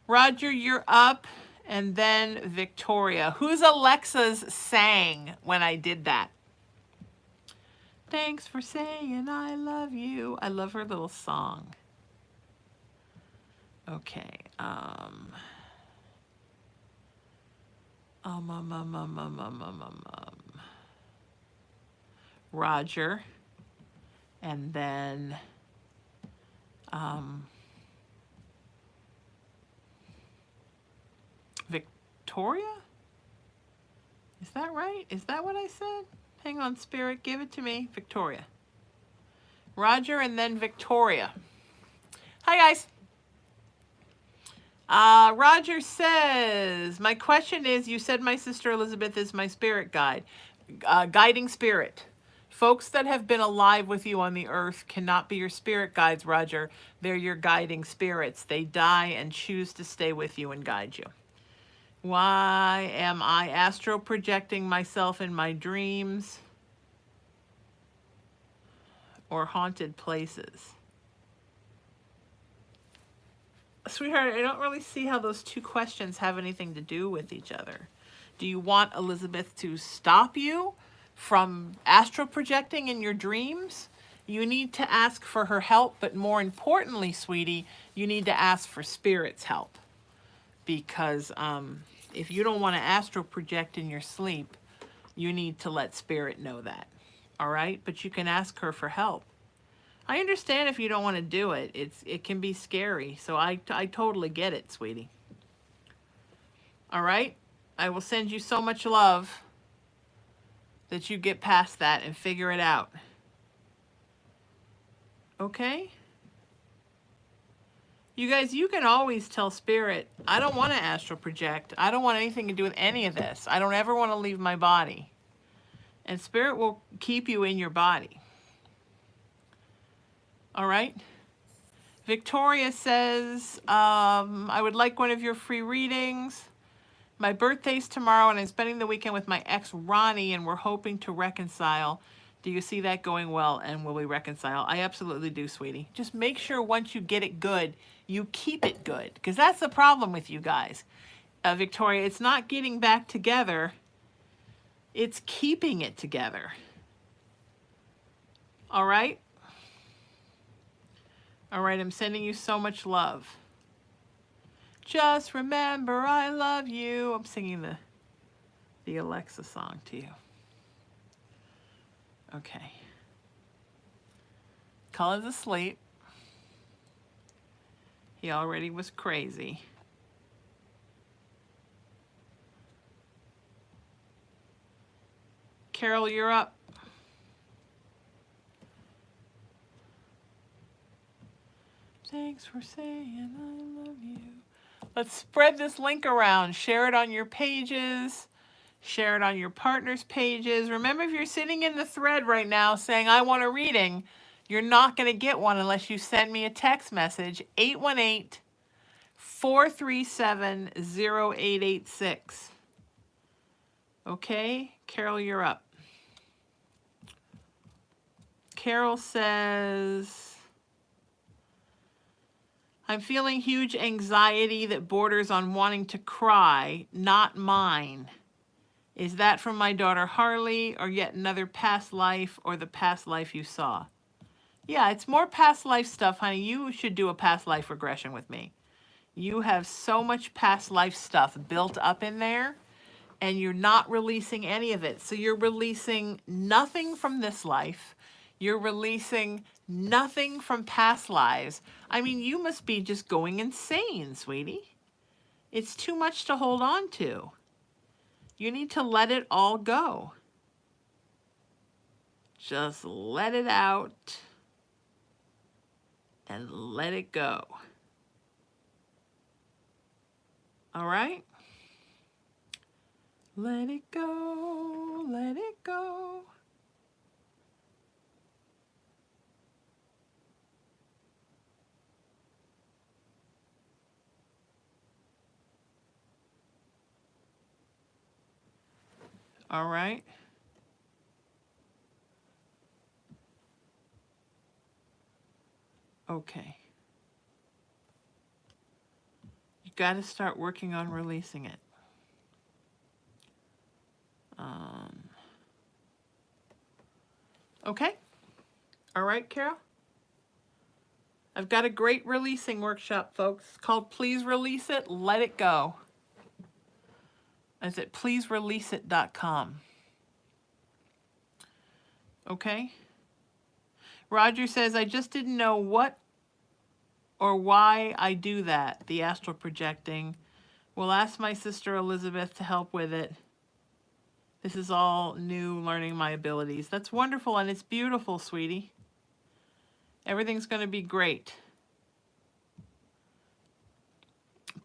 Roger, you're up. And then Victoria. Whose Alexas sang when I did that? Thanks for saying I love you. I love her little song. Okay. Roger. And then Victoria? Is that right? Is that what I said? Hang on, Spirit, give it to me. Victoria. Roger and then Victoria. Hi, guys. Roger says, my question is, you said my sister Elizabeth is my spirit guide, guiding spirit. Folks that have been alive with you on the earth cannot be your spirit guides, Roger. They're your guiding spirits. They die and choose to stay with you and guide you. Why am I astral projecting myself in my dreams or haunted places? Sweetheart, I don't really see how those two questions have anything to do with each other. Do you want Elizabeth to stop you from astral projecting in your dreams? You need to ask for her help, but more importantly, sweetie, you need to ask for Spirit's help. Because if you don't want to astral project in your sleep, you need to let Spirit know that. All right? But you can ask her for help. I understand if you don't want to do it. It can be scary. So I totally get it, sweetie. All right? I will send you so much love that you get past that and figure it out. Okay? You guys, you can always tell Spirit, I don't want to astral project. I don't want anything to do with any of this. I don't ever want to leave my body. And Spirit will keep you in your body. All right? Victoria says, I would like one of your free readings. My birthday's tomorrow and I'm spending the weekend with my ex Ronnie and we're hoping to reconcile. Do you see that going well and will we reconcile? I absolutely do, sweetie. Just make sure once you get it good, you keep it good. Because that's the problem with you guys. Victoria, it's not getting back together. It's keeping it together. All right? All right, I'm sending you so much love. Just remember I love you. I'm singing the Alexa song to you. Okay. Cullen's asleep. He already was crazy. Carol, you're up. Thanks for saying I love you. Let's spread this link around. Share it on your pages. Share it on your partner's pages. Remember, if you're sitting in the thread right now saying, I want a reading, you're not going to get one unless you send me a text message, 818-437-0886. Okay? Carol, you're up. Carol says, I'm feeling huge anxiety that borders on wanting to cry, not mine. Is that from my daughter Harley or yet another past life or the past life you saw? Yeah, it's more past life stuff, honey. You should do a past life regression with me. You have so much past life stuff built up in there and you're not releasing any of it. So you're releasing nothing from this life. You're releasing nothing from past lives. I mean, you must be just going insane, sweetie. It's too much to hold on to. You need to let it all go. Just let it out and let it go. All right? Let it go, let it go. All right. Okay. You got to start working on releasing it. Okay. All right, Carol. I've got a great releasing workshop, folks. It's called Please Release It, Let It Go. Is it pleasereleaseit.com? Okay. Roger says, I just didn't know what or why I do that, the astral projecting, We'll ask my sister Elizabeth to help with it. This is all new, learning my abilities. That's wonderful, and it's beautiful, sweetie. Everything's going to be great.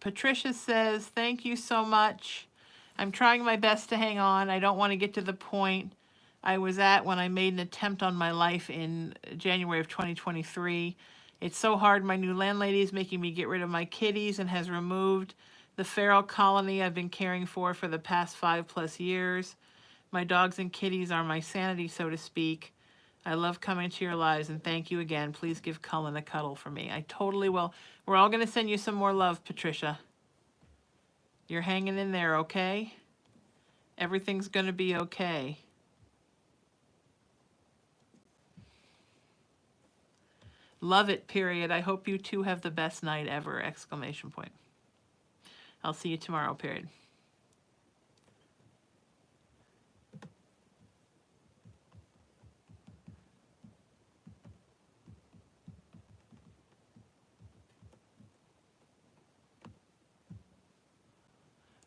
Patricia says, thank you so much. I'm trying my best to hang on. I don't want to get to the point I was at when I made an attempt on my life in January of 2023. It's so hard. My new landlady is making me get rid of my kitties and has removed the feral colony I've been caring for the past 5+ years. My dogs and kitties are my sanity, so to speak. I love coming to your lives, and thank you again. Please give Cullen a cuddle for me. I totally will. We're all going to send you some more love, Patricia. You're hanging in there, okay? Everything's going to be okay. Love it, period. I hope you two have the best night ever, exclamation point. I'll see you tomorrow, period.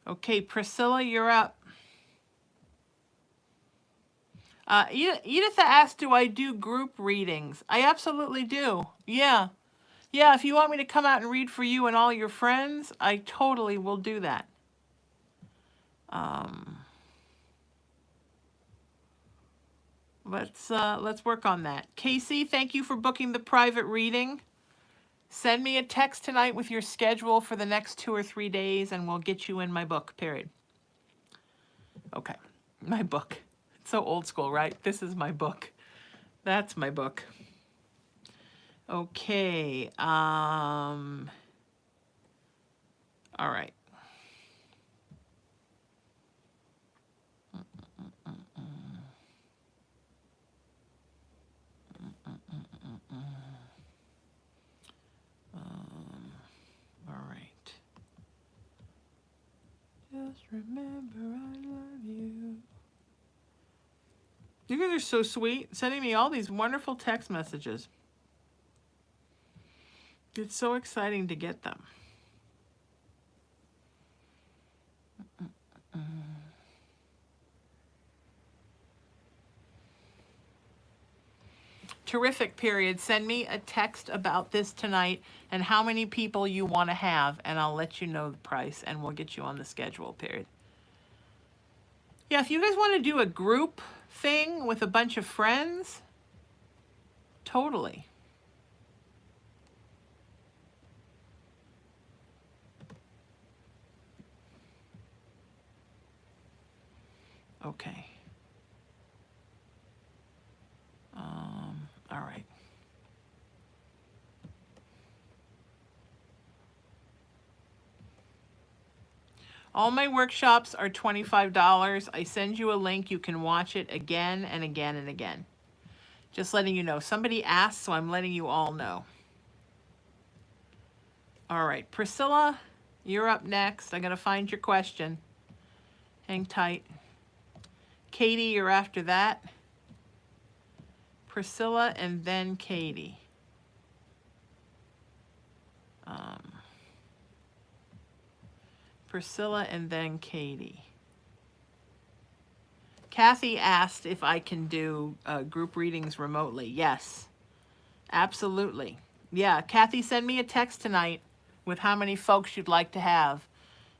Okay, Priscilla, you're up. Edith asked, do I do group readings? I absolutely do. Yeah. Yeah, if you want me to come out and read for you and all your friends, I totally will do that. Let's work on that. Casey, thank you for booking the private reading. Send me a text tonight with your schedule for the next 2 or 3 days, and we'll get you in my book, period. Okay, my book. It's so old school, right? This is my book. That's my book. Okay. All right. All right. Just remember I love you. You guys are so sweet, sending me all these wonderful text messages. It's so exciting to get them. Terrific, period. Send me a text about this tonight and how many people you want to have, and I'll let you know the price, and we'll get you on the schedule, period. Yeah, if you guys want to do a group thing with a bunch of friends, totally. Okay. All right. All my workshops are $25. I send you a link. You can watch it again and again and again. Just letting you know. Somebody asked, so I'm letting you all know. All right, Priscilla, you're up next. I gotta find your question. Hang tight. Katie, you're after that. Priscilla and then Katie. Priscilla and then Katie. Kathy asked if I can do group readings remotely. Yes, absolutely. Yeah, Kathy, send me a text tonight with how many folks you'd like to have,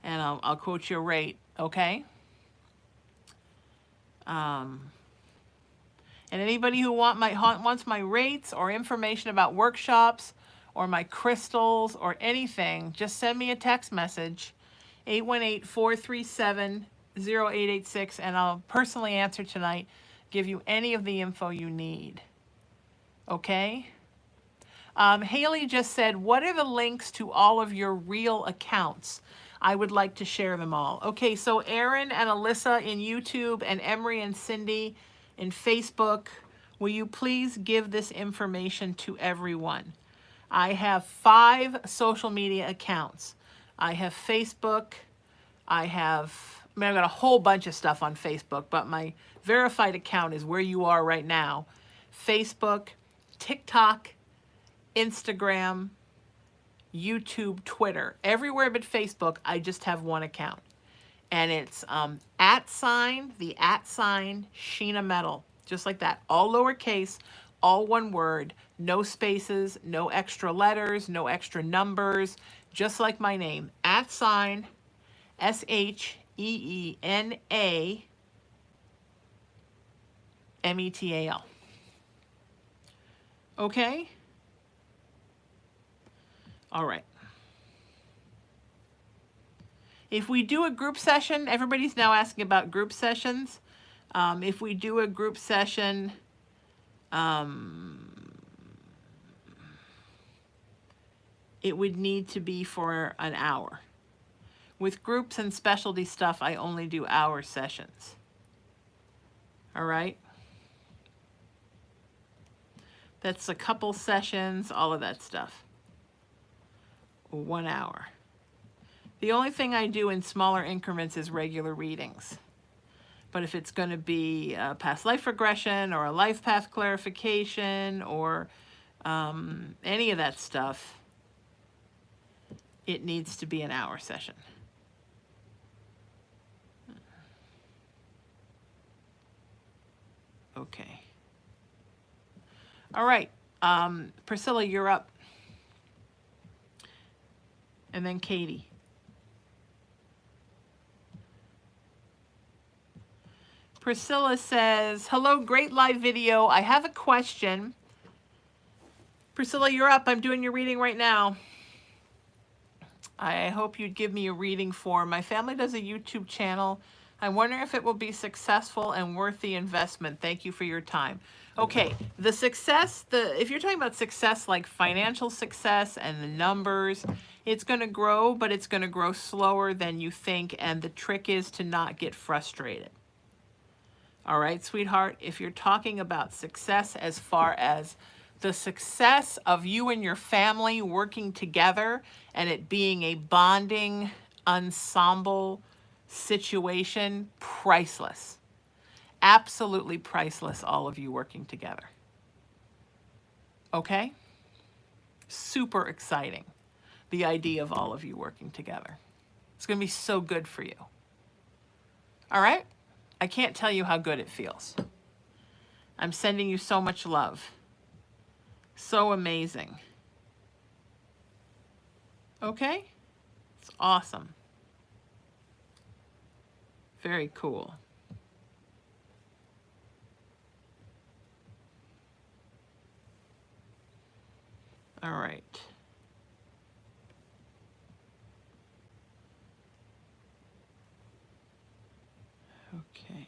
and I'll quote your rate, okay? And anybody who wants my rates or information about workshops or my crystals or anything, just send me a text message, 818-437-0886, and I'll personally answer tonight, give you any of the info you need. Okay? Haley just said, what are the links to all of your real accounts? I would like to share them all. Okay, so Aaron and Alyssa in YouTube and Emery and Cindy in Facebook, will you please give this information to everyone? I have 5 social media accounts. I have Facebook, I've got a whole bunch of stuff on Facebook, but my verified account is where you are right now. Facebook, TikTok, Instagram, YouTube, Twitter, everywhere but Facebook. I just have one account. And it's the @ Sheena Metal. Just like that. All lowercase, all one word, no spaces, no extra letters, no extra numbers. Just like my name. @ SHEENA METAL. Okay? All right. If we do a group session, everybody's now asking about group sessions. If we do a group session, it would need to be for an hour. With groups and specialty stuff, I only do hour sessions. All right? That's a couple sessions, all of that stuff. 1 hour. The only thing I do in smaller increments is regular readings. But if it's going to be a past life regression or a life path clarification or any of that stuff, it needs to be an hour session. Okay. All right. Priscilla, you're up. And then Katie. Priscilla says, hello, great live video. I have a question. Priscilla, you're up. I'm doing your reading right now. I hope you'd give me a reading for my family does a YouTube channel. I wonder if it will be successful and worth the investment. Thank you for your time. Okay, the success, if you're talking about success like financial success and the numbers, it's going to grow, but it's going to grow slower than you think. And the trick is to not get frustrated. All right, sweetheart, if you're talking about success as far as the success of you and your family working together and it being a bonding ensemble situation, priceless. Absolutely priceless, all of you working together. Okay? Super exciting, the idea of all of you working together. It's going to be so good for you. All right? I can't tell you how good it feels. I'm sending you so much love. So amazing. Okay? It's awesome. Very cool. All right. Okay.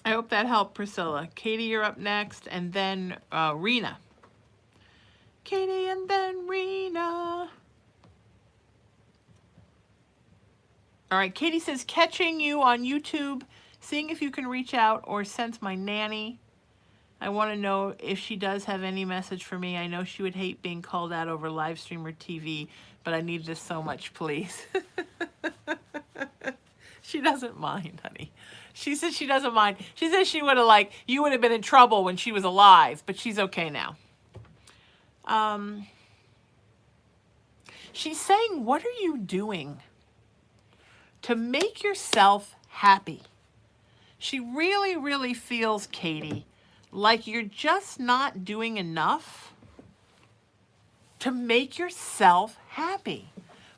I hope that helped, Priscilla. Katie, you're up next, and then Rena. Katie and then Rena. All right, Katie says, catching you on YouTube, seeing if you can reach out or sense my nanny. I want to know if she does have any message for me. I know she would hate being called out over live stream or TV, but I need this so much, please. She doesn't mind, honey. She says she doesn't mind. She says she would have you would have been in trouble when she was alive, but she's okay now. She's saying, what are you doing to make yourself happy? She really, really feels, Katie, like you're just not doing enough to make yourself happy.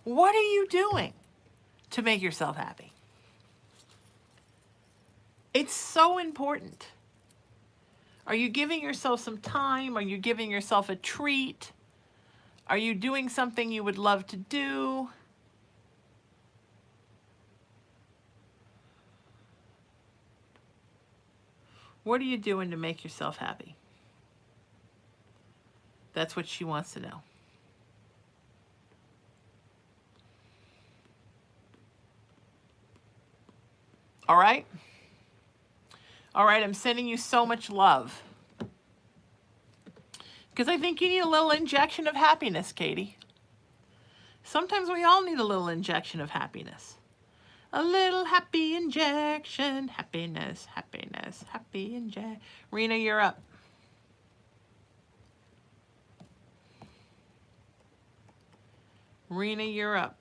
What are you doing to make yourself happy? It's so important. Are you giving yourself some time? Are you giving yourself a treat? Are you doing something you would love to do? What are you doing to make yourself happy? That's what she wants to know. All right? All right, I'm sending you so much love. Because I think you need a little injection of happiness, Katie. Sometimes we all need a little injection of happiness. A little happy injection. Happiness, happiness, happy injection. Rena, you're up. Rena, you're up.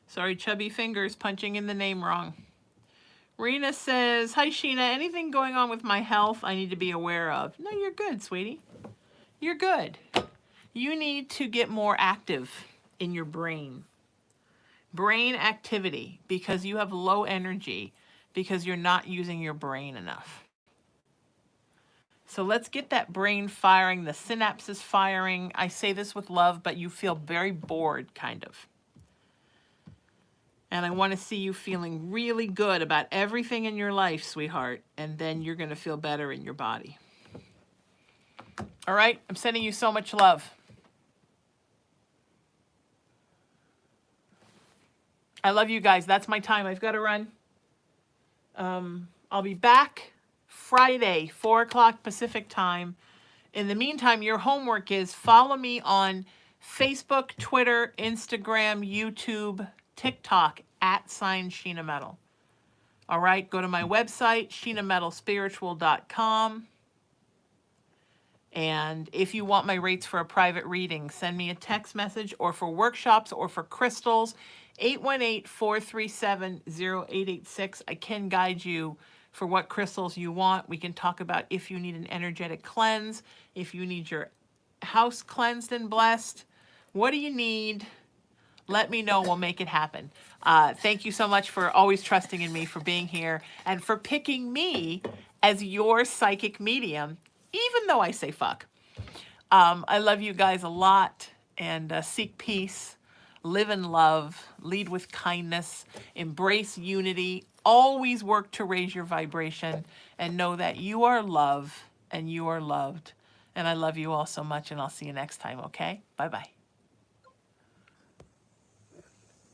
Sorry, chubby fingers punching in the name wrong. Rena says, hi, Sheena. Anything going on with my health I need to be aware of? No, you're good, sweetie. You're good. You need to get more active in your brain. Brain activity, because you have low energy, because you're not using your brain enough. So let's get that brain firing, the synapses firing. I say this with love, but you feel very bored, kind of. And I want to see you feeling really good about everything in your life, sweetheart. And then you're going to feel better in your body. All right? I'm sending you so much love. I love you guys. That's my time. I've got to run. I'll be back Friday, 4 o'clock Pacific time. In the meantime, your homework is follow me on Facebook, Twitter, Instagram, YouTube, TikTok, @Sheena Metal. All right, go to my website, sheenametalspiritual.com. And if you want my rates for a private reading, send me a text message, or for workshops or for crystals, 818-437-0886. I can guide you for what crystals you want. We can talk about if you need an energetic cleanse, if you need your house cleansed and blessed. What do you need? Let me know. We'll make it happen. Thank you so much for always trusting in me, for being here, and for picking me as your psychic medium, even though I say fuck. I love you guys a lot, and seek peace, live in love, lead with kindness, embrace unity, always work to raise your vibration, and know that you are love and you are loved. And I love you all so much, and I'll see you next time, okay? Bye-bye.